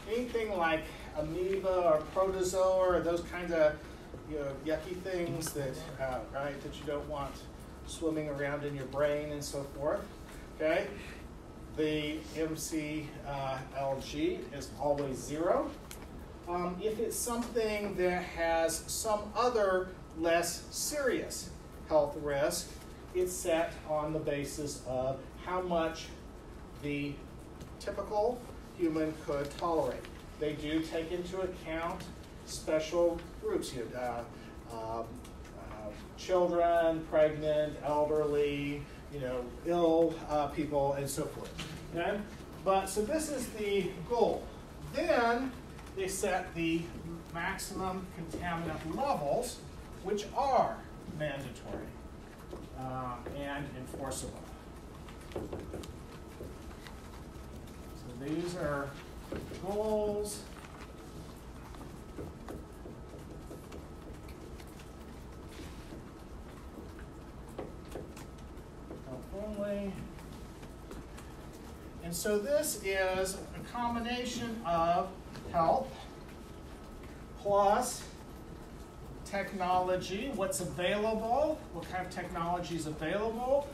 anything like amoeba or protozoa or those kinds of yucky things that right, that you don't want swimming around in your brain and so forth, okay? The MCLG is always 0. If it's something that has some other less serious health risk, it's set on the basis of how much the typical human could tolerate. They do take into account special groups, children, pregnant, elderly, ill people, and so forth. Okay? But so this is the goal. Then they set the maximum contaminant levels, which are mandatory and enforceable. So these are goals. Only. And so this is a combination of health plus technology, what's available, what kind of technology is available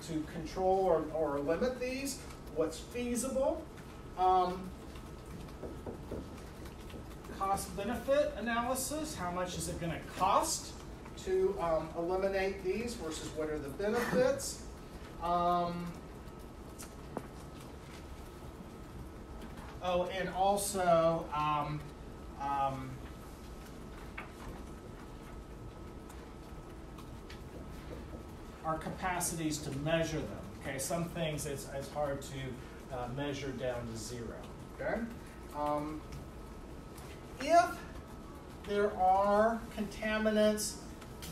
to control or limit these, what's feasible, cost-benefit analysis, how much is it going to cost to eliminate these versus what are the benefits. And also our capacities to measure them. Okay, some things it's hard to measure down to 0. Okay, if there are contaminants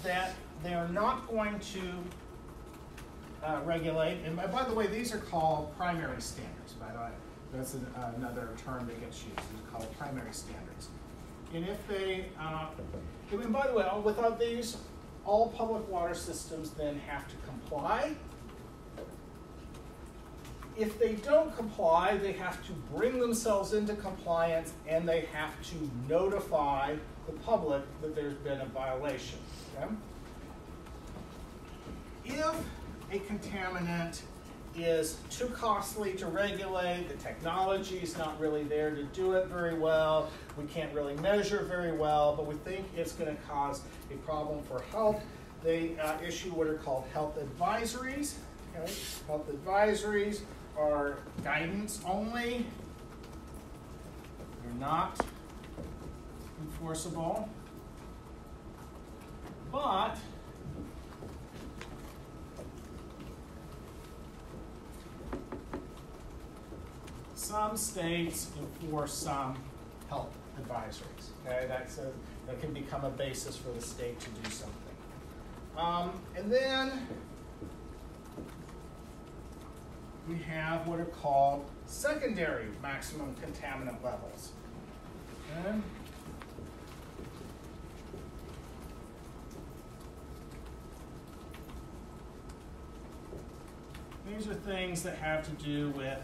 that they're not going to regulate, and by the way, these are called primary standards, by the way. That's another term that gets used. It's called primary standards. And if they, and by the way, without these, all public water systems then have to comply. If they don't comply, they have to bring themselves into compliance and they have to notify the public that there's been a violation. Okay? If a contaminant is too costly to regulate, the technology is not really there to do it very well, we can't really measure very well, but we think it's going to cause a problem for health, they issue what are called health advisories. Okay? Health advisories are guidance only. They're not enforceable, but some states enforce some health advisories. Okay, that can become a basis for the state to do something. And then we have what are called secondary maximum contaminant levels. Okay. These are things that have to do with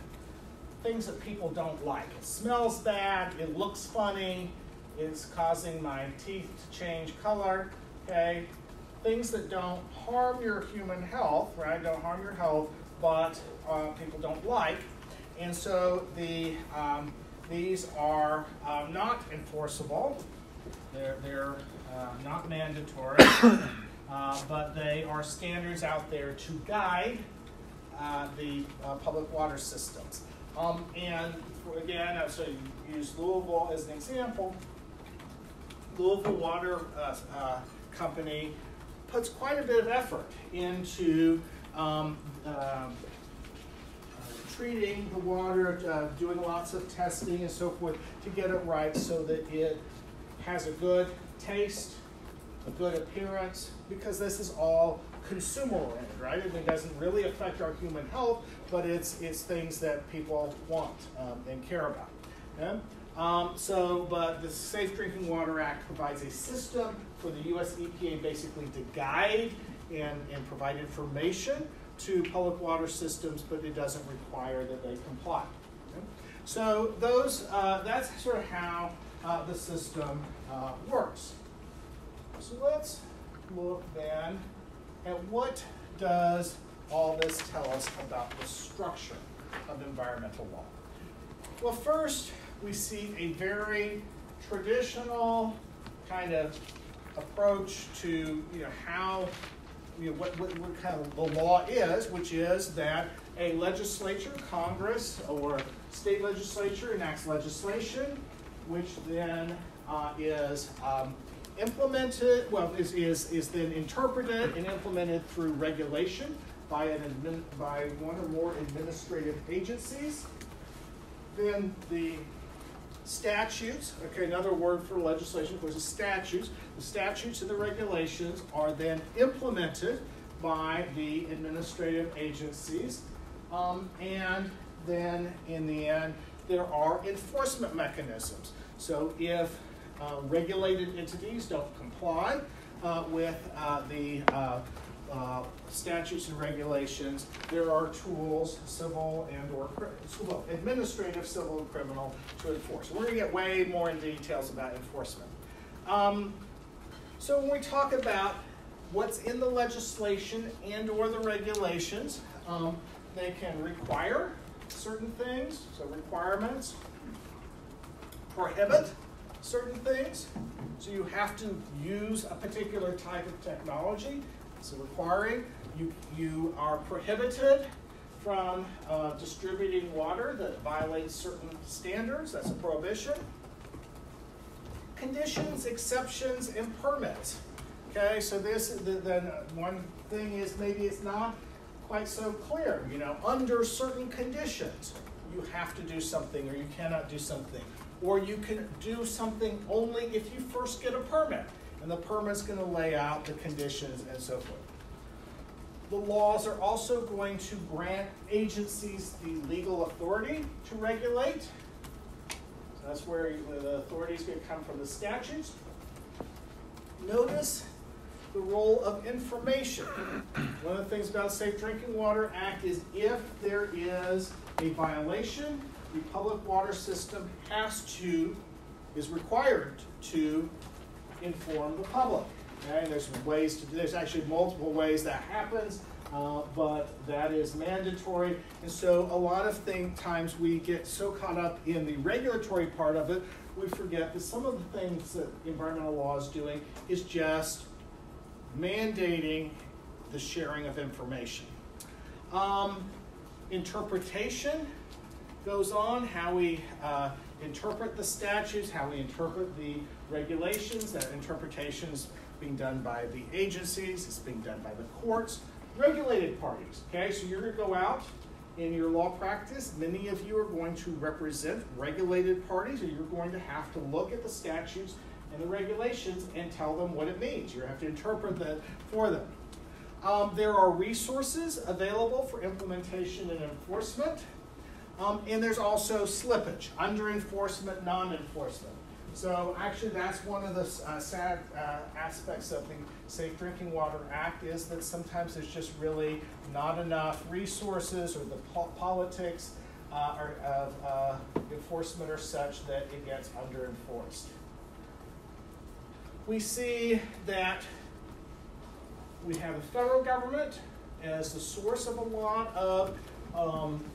things that people don't like. It smells bad, it looks funny, it's causing my teeth to change color, okay? Things that don't harm your human health, right? Don't harm your health, but people don't like. And so these are not enforceable. They're not mandatory, but they are standards out there to guide the public water systems. And again, so you use Louisville as an example. Louisville Water Company puts quite a bit of effort into treating the water, doing lots of testing and so forth to get it right so that it has a good taste, a good appearance, because this is all consumer-oriented, right? It doesn't really affect our human health, but it's things that people want and care about. Okay? But the Safe Drinking Water Act provides a system for the US EPA basically to guide and provide information to public water systems, but it doesn't require that they comply. Okay? So that's sort of how the system works. So let's look then at what does all this tell us about the structure of environmental law. Well, first, we see a very traditional kind of approach to how what kind of the law is, which is that a legislature, Congress, or state legislature enacts legislation, which then is implemented, is then interpreted and implemented through regulation by one or more administrative agencies. Then the statutes, okay, another word for legislation, of course, is statutes. The statutes and the regulations are then implemented by the administrative agencies. And then in the end, there are enforcement mechanisms. So if regulated entities don't comply with the statutes and regulations, there are tools, civil and or administrative, civil, and criminal, to enforce. We're going to get way more in details about enforcement. So when we talk about what's in the legislation and or the regulations, they can require certain things, so requirements, prohibit certain things, so you have to use a particular type of technology. So requiring, you are prohibited from distributing water that violates certain standards. That's a prohibition. Conditions, exceptions, and permits. Okay, so then one thing is maybe it's not quite so clear. Under certain conditions, you have to do something or you cannot do something. Or you can do something only if you first get a permit. And the permit's going to lay out the conditions and so forth. The laws are also going to grant agencies the legal authority to regulate. So that's where the authority is going to come from the statutes. Notice the role of information. One of the things about the Safe Drinking Water Act is if there is a violation, the public water system is required to inform the public. Okay? And there's actually multiple ways that happens, but that is mandatory. And so a lot of times we get so caught up in the regulatory part of it, we forget that some of the things that environmental law is doing is just mandating the sharing of information. Interpretation goes on, how we interpret the statutes, how we interpret the regulations. That interpretation is being done by the agencies, it's being done by the courts, regulated parties. Okay, so you're going to go out in your law practice, many of you are going to represent regulated parties, or you're going to have to look at the statutes and the regulations and tell them what it means. You have to interpret that for them. There are resources available for implementation and enforcement. And there's also slippage, under-enforcement, non-enforcement. So actually that's one of the sad aspects of the Safe Drinking Water Act is that sometimes there's just really not enough resources, or the politics of enforcement are such that it gets under-enforced. We see that we have the federal government as the source of a lot of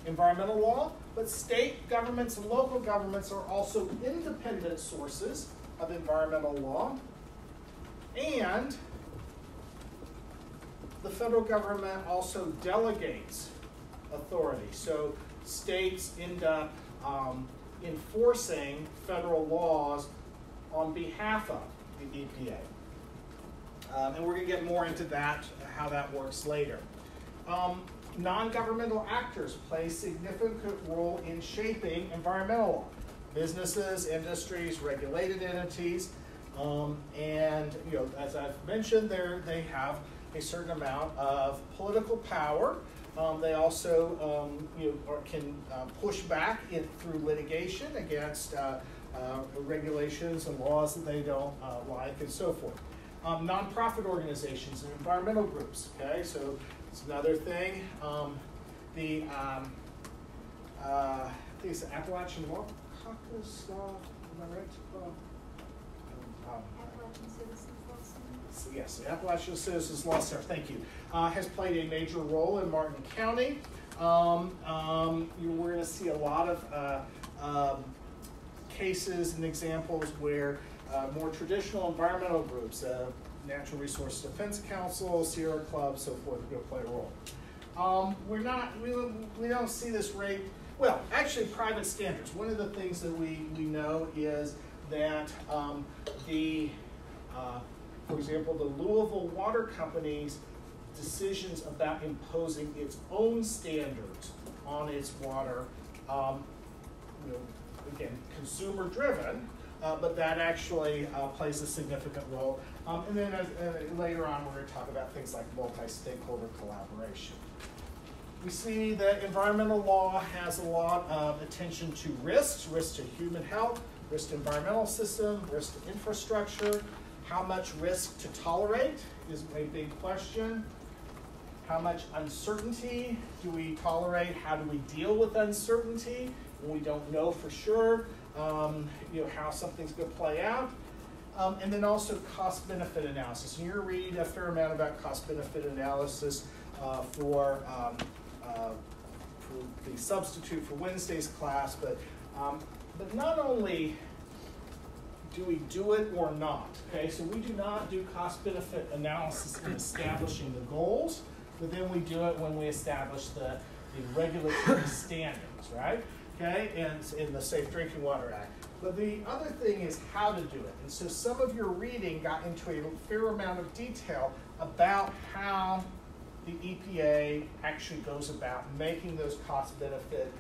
environmental law, but state governments and local governments are also independent sources of environmental law. And the federal government also delegates authority. So states end up enforcing federal laws on behalf of the EPA. And we're going to get more into that, how that works later. Non-governmental actors play a significant role in shaping environmental law. Businesses, industries, regulated entities, and as I've mentioned, they have a certain amount of political power. They also can push back through litigation against regulations and laws that they don't like, and so forth. Nonprofit organizations and environmental groups, okay, so it's another thing. I think it's the Appalachian Law Caucus, am I right? Appalachian Citizens Law Center. Yes, the Appalachian Citizens Law Center, thank you, has played a major role in Martin County. We're going to see a lot of cases and examples where more traditional environmental groups, Natural Resource Defense Council, Sierra Club, so forth, are going to play a role. We don't see this rate. Well, actually, private standards. One of the things that we know is that for example, the Louisville Water Company's decisions about imposing its own standards on its water, again, consumer-driven, but that actually plays a significant role. And then later on, we're going to talk about things like multi-stakeholder collaboration. We see that environmental law has a lot of attention to risks to human health, risk to environmental system, risk to infrastructure. How much risk to tolerate is a big question. How much uncertainty do we tolerate? How do we deal with uncertainty when we don't know for sure how something's going to play out? And then also cost-benefit analysis. And you're going to read a fair amount about cost-benefit analysis for the substitute for Wednesday's class, but not only do we do it or not, okay? So we do not do cost-benefit analysis in establishing the goals, but then we do it when we establish the regulatory standards, right? Okay, and in the Safe Drinking Water Act. But the other thing is how to do it. And so some of your reading got into a fair amount of detail about how the EPA actually goes about making those cost-benefit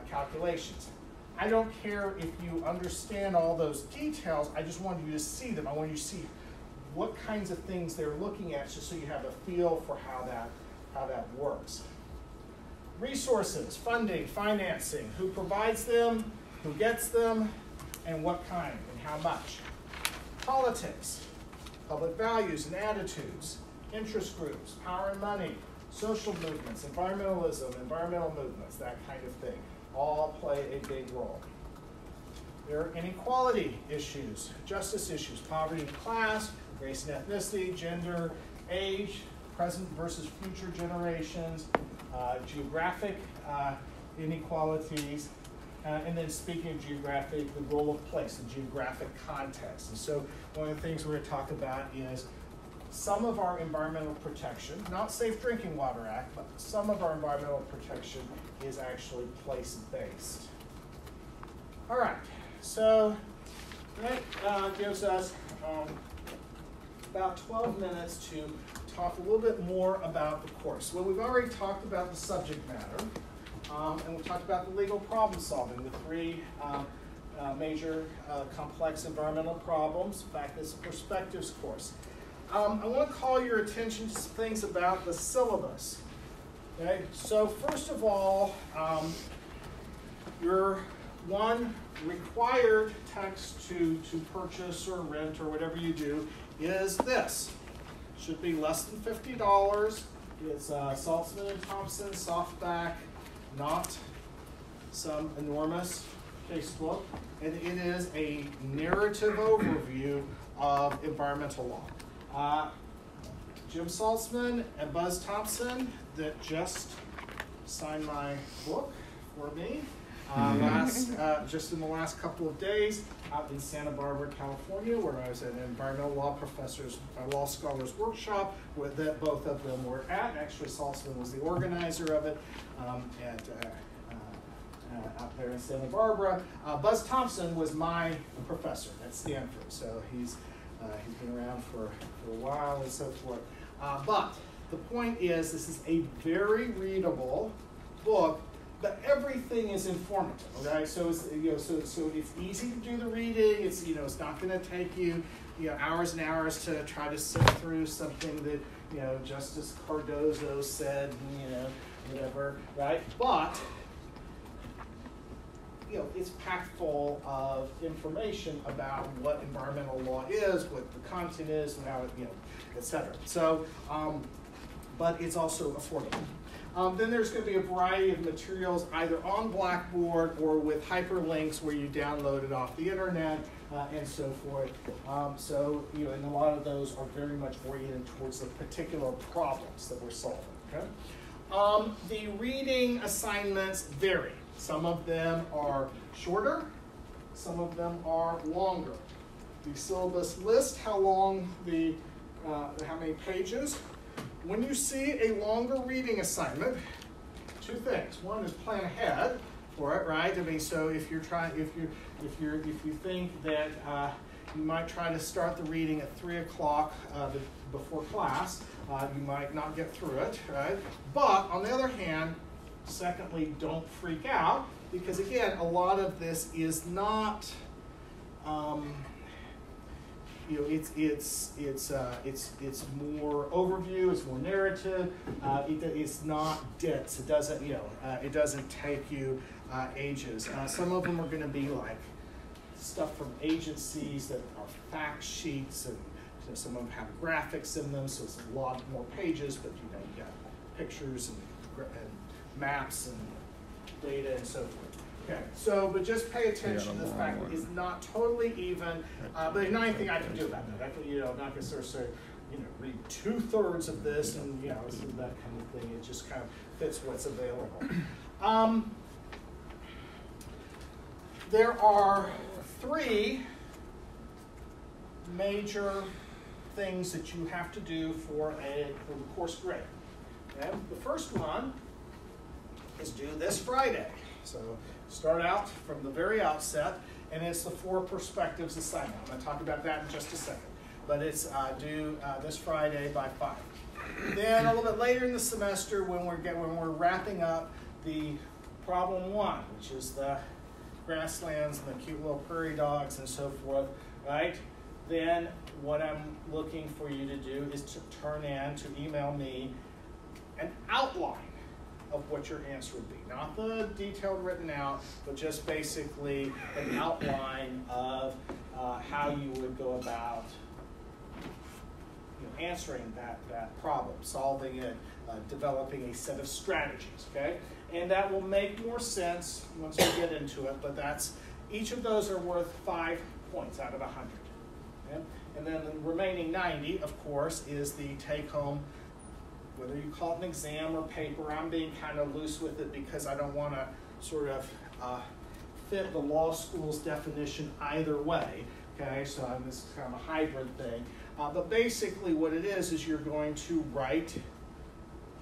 calculations. I don't care if you understand all those details, I just want you to see them. I want you to see what kinds of things they're looking at just so you have a feel for how that works. Resources, funding, financing, who provides them, who gets them, and what kind and how much. Politics, public values and attitudes, interest groups, power and money, social movements, environmentalism, environmental movements, that kind of thing, all play a big role. There are inequality issues, justice issues, poverty and class, race and ethnicity, gender, age, present versus future generations, geographic inequalities, and then speaking of geographic, the role of place, the geographic context. And so one of the things we're going to talk about is some of our environmental protection, not Safe Drinking Water Act, but some of our environmental protection is actually place-based. All right, so that gives us about 12 minutes to talk a little bit more about the course. Well, we've already talked about the subject matter, and we've talked about the legal problem solving, the three major complex environmental problems. In fact, it's a perspectives course. I want to call your attention to some things about the syllabus. Okay, so first of all, your one required text to purchase or rent or whatever you do is this. Should be less than $50. It's Saltzman and Thompson softback, not some enormous casebook, and it is a narrative overview of environmental law. Jim Saltzman and Buzz Thompson that just signed my book for me just in the last couple of days out in Santa Barbara, California, where I was at an environmental law law scholars workshop that both of them were at. Actually, Saltzman was the organizer of it out there in Santa Barbara. Buzz Thompson was my professor at Stanford, so he's been around for a while and so forth. But the point is, this is a very readable book, but everything is informative. Okay, so it's so it's easy to do the reading. It's it's not going to take you hours and hours to try to sift through something that Justice Cardozo said, whatever, right? But it's packed full of information about what environmental law is, what the content is, and how it, et cetera. So, but it's also affordable. Then there's going to be a variety of materials either on Blackboard or with hyperlinks where you download it off the internet and so forth. And a lot of those are very much oriented towards the particular problems that we're solving. Okay? The reading assignments vary. Some of them are shorter, some of them are longer. The syllabus lists how long how many pages. When you see a longer reading assignment, two things. One is plan ahead for it, right? I mean, so if you think that you might try to start the reading at 3 o'clock before class, you might not get through it, right? But on the other hand, secondly, don't freak out, because again, a lot of this is not, it's more overview, it's more narrative. It's not dense. It doesn't, it doesn't take you ages. Some of them are going to be like stuff from agencies that are fact sheets, and some of them have graphics in them, so it's a lot more pages, but you got pictures and maps and data and so forth. Okay, so, but just pay attention to the fact that it's not totally even, but there's not anything I can do about that. I can, I'm not going to sort of read 2/3 of this and, so that kind of thing. It just kind of fits what's available. There are 3 major things that you have to do for the course grade. Okay? The first one is due this Friday. So start out from the very outset, and it's the 4 perspectives assignment. I'm going to talk about that in just a second. But it's due this Friday by 5. Then a little bit later in the semester, when we're wrapping up the problem 1, which is the grasslands and the cute little prairie dogs and so forth, right? Then what I'm looking for you to do is to email me an outline of what your answer would be. Not the detailed written out, but just basically an outline of how you would go about answering that problem, solving it, developing a set of strategies, okay? And that will make more sense once we get into it, but each of those are worth 5 points out of 100. Okay? And then the remaining 90, of course, is the take-home, whether you call it an exam or paper. I'm being kind of loose with it because I don't want to sort of fit the law school's definition either way. Okay, so this is kind of a hybrid thing. But basically what it is you're going to write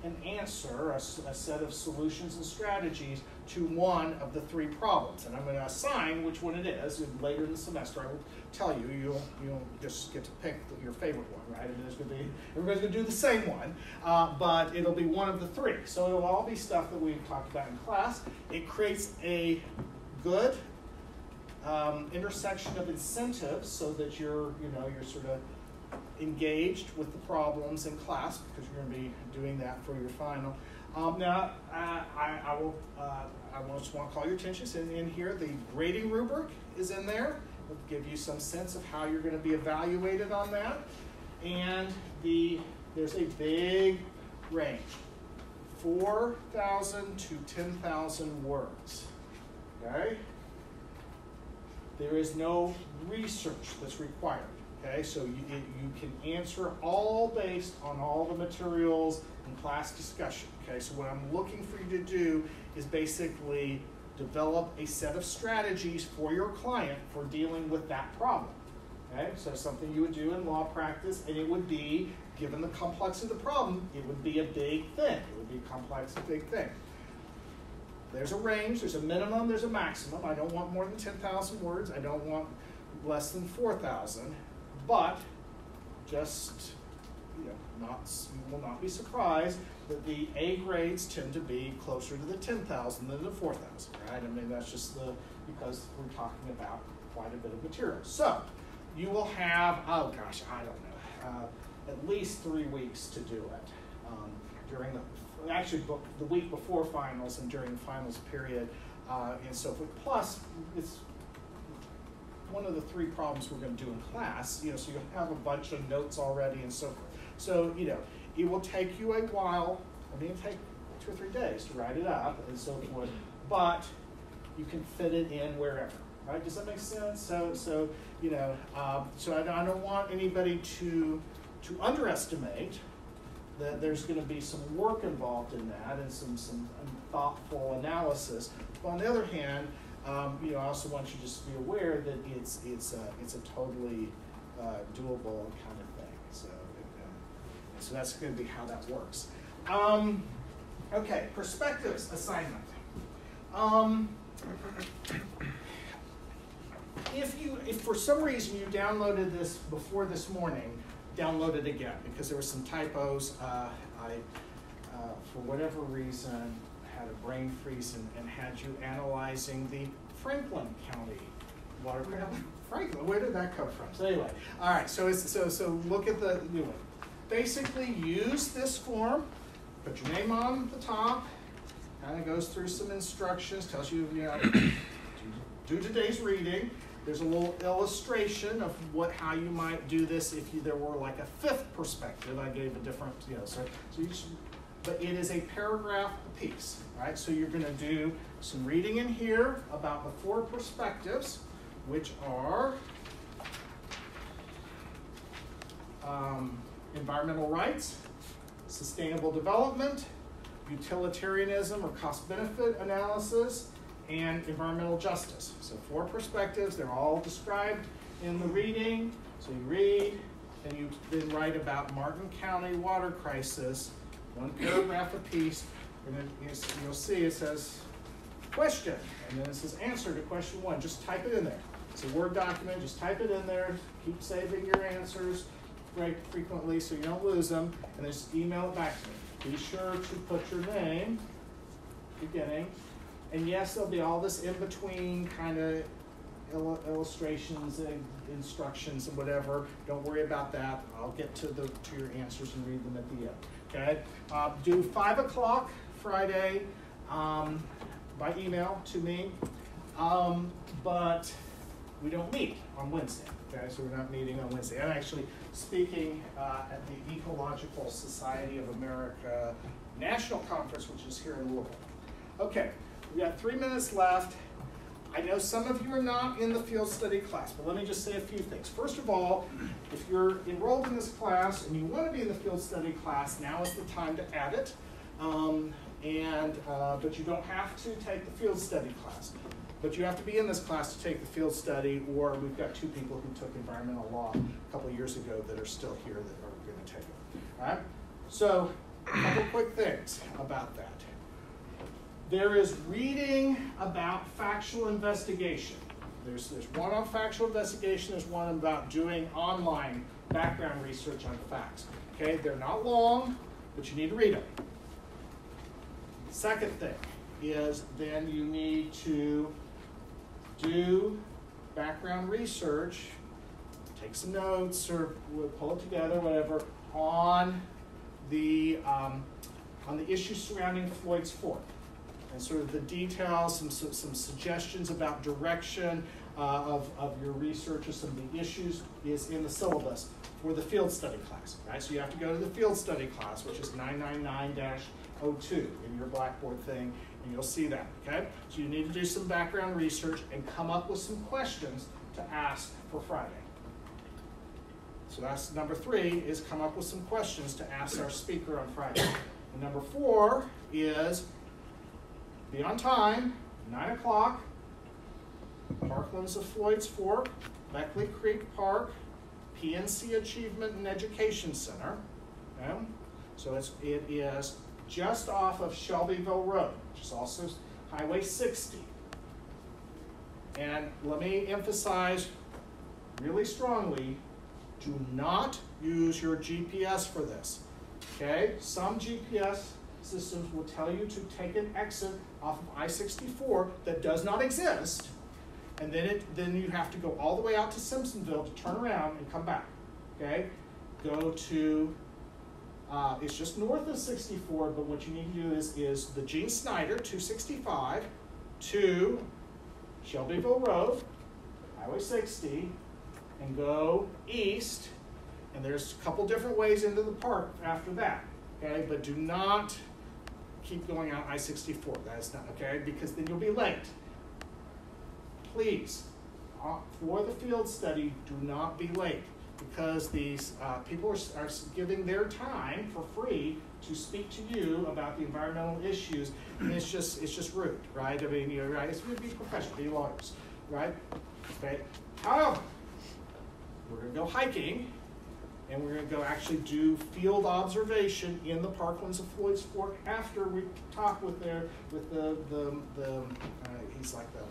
an answer, a set of solutions and strategies to one of the 3 problems. And I'm going to assign which one it is. And later in the semester, I will tell you. You don't just get to pick your favorite one, right? And everybody's going to do the same one, but it'll be one of the 3. So it'll all be stuff that we've talked about in class. It creates a good intersection of incentives so that you're sort of engaged with the problems in class, because you're going to be doing that for your final. Now, I just want to call your attention in here. The grading rubric is in there. It'll give you some sense of how you're going to be evaluated on that. And there's a big range, 4,000 to 10,000 words. Okay? There is no research that's required. Okay, so you can answer all based on all the materials and class discussion. Okay, so what I'm looking for you to do is basically develop a set of strategies for your client for dealing with that problem. Okay, so something you would do in law practice, and it would be, given the complexity of the problem, it would be a big thing. It would be complex, a big thing. There's a range, there's a minimum, there's a maximum. I don't want more than 10,000 words. I don't want less than 4,000. But just, you will not be surprised that the A grades tend to be closer to the 10,000 than the 4,000, right? I mean, that's just because we're talking about quite a bit of material. So you will have, at least 3 weeks to do it during the week before finals and during the finals period. and so forth. Plus, it's one of the 3 problems we're going to do in class, so you'll have a bunch of notes already and so forth. So, it will take you a while, it'll take 2 or 3 days to write it up and so forth, but you can fit it in wherever, right? Does that make sense? So I don't want anybody to underestimate that there's going to be some work involved in that and some thoughtful analysis. But on the other hand, I also want you just to be aware that it's a totally doable kind of thing. So that's going to be how that works. Okay, perspectives assignment. If for some reason you downloaded this before this morning, download it again because there were some typos. I for whatever reason, had a brain freeze and had you analyzing the Franklin County water. Franklin, where did that come from? So anyway, all right. So look at the new one. Basically, use this form. Put your name on the top. Kind of goes through some instructions. Tells you, do today's reading. There's a little illustration of how you might do this if there were like a 5th perspective. I gave a different, but it is a paragraph apiece, right? So you're going to do some reading in here about the 4 perspectives, which are environmental rights, sustainable development, utilitarianism or cost-benefit analysis, and environmental justice. So 4 perspectives, they're all described in the reading. So you read, and you then write about Martin County water crisis, 1 paragraph apiece, and then you'll see it says question, and then it says answer to question 1. Just type it in there. It's a Word document, just type it in there, keep saving your answers very frequently so you don't lose them, and then just email it back to me. Be sure to put your name, beginning, and yes, there'll be all this in-between kind of illustrations and instructions and whatever. Don't worry about that. I'll get to your answers and read them at the end. Okay? Do 5 o'clock Friday by email to me, but we don't meet on Wednesday. Okay, so we're not meeting on Wednesday. I'm actually speaking at the Ecological Society of America National Conference, which is here in Louisville. Okay, we've got 3 minutes left. I know some of you are not in the field study class, but let me just say a few things. First of all, if you're enrolled in this class and you want to be in the field study class, now is the time to add it. But you don't have to take the field study class. But you have to be in this class to take the field study, or we've got 2 people who took environmental law a couple of years ago that are still here that are going to take it. All right? So, a couple quick things about that. There is reading about factual investigation. There's one on factual investigation, there's one about doing online background research on facts. Okay, they're not long, but you need to read them. Second thing is then you need to do background research, take some notes or pull it together, whatever, on the issues surrounding Floyd's Fork. And sort of the details, some suggestions about direction of your research or some of the issues is in the syllabus for the field study class, right? So you have to go to the field study class, which is 999-02 in your Blackboard thing, and you'll see that, okay? So you need to do some background research and come up with some questions to ask for Friday. So that's number 3, is come up with some questions to ask our speaker on Friday. And number 4 is be on time, 9 o'clock, Parklands of Floyd's Fork, Beckley Creek Park, PNC Achievement and Education Center. Okay? So it is just off of Shelbyville Road, which is also Highway 60. And let me emphasize really strongly, do not use your GPS for this. Okay? Some GPS systems will tell you to take an exit off of I-64 that does not exist, and then you have to go all the way out to Simpsonville to turn around and come back. Okay? Go to, it's just north of 64, but what you need to do is the Gene Snyder 265, to Shelbyville Road, Highway 60, and go east. And there's a couple different ways into the park after that, okay? But do not keep going out I-64. That is not, okay? Because then you'll be late. Please, for the field study, do not be late, because these people are giving their time for free to speak to you about the environmental issues, and it's just rude, right? I mean, you're right. It's rude to be professional, be lawyers, right? Okay. However, we're going to go hiking, and we're going to go actually do field observation in the parklands of Floyd's Fork after we talk with the he's like the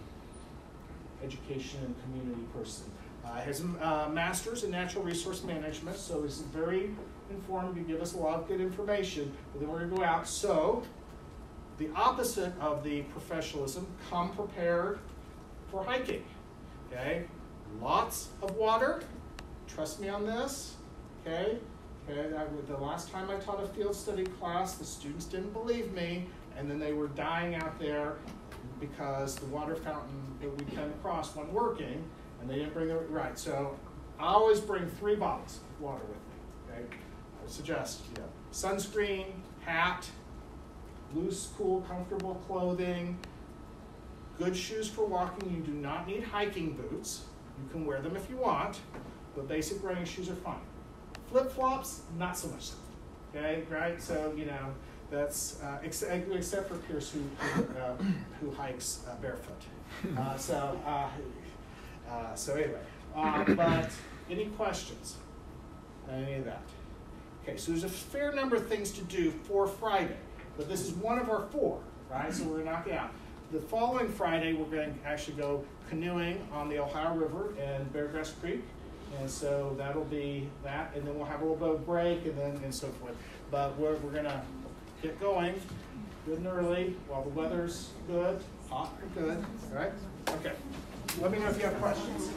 education and community person. Has a master's in natural resource management, so he's very informed to give us a lot of good information. But then we're going to go out. So the opposite of the professionalism, come prepared for hiking. Okay, lots of water. Trust me on this. Okay. The last time I taught a field study class, the students didn't believe me, and then they were dying out there because the water fountain that we came across wasn't working, and they didn't bring it right. So I always bring 3 bottles of water with me. Okay, I would suggest sunscreen, hat, loose, cool, comfortable clothing, good shoes for walking. You do not need hiking boots. You can wear them if you want, but basic running shoes are fine. Flip-flops, not so much. Okay, right? So that's except for Pierce who hikes barefoot. So anyway, but any questions on any of that? Okay, so there's a fair number of things to do for Friday, but this is one of our 4, right? So we're going to knock it out. The following Friday, we're going to actually go canoeing on the Ohio River and Beargrass Creek, and so that'll be that, and then we'll have a little bit of break, and so forth. But we're going to get going good and early while the weather's good, hot and good, all right? Okay. Let me know if you have questions.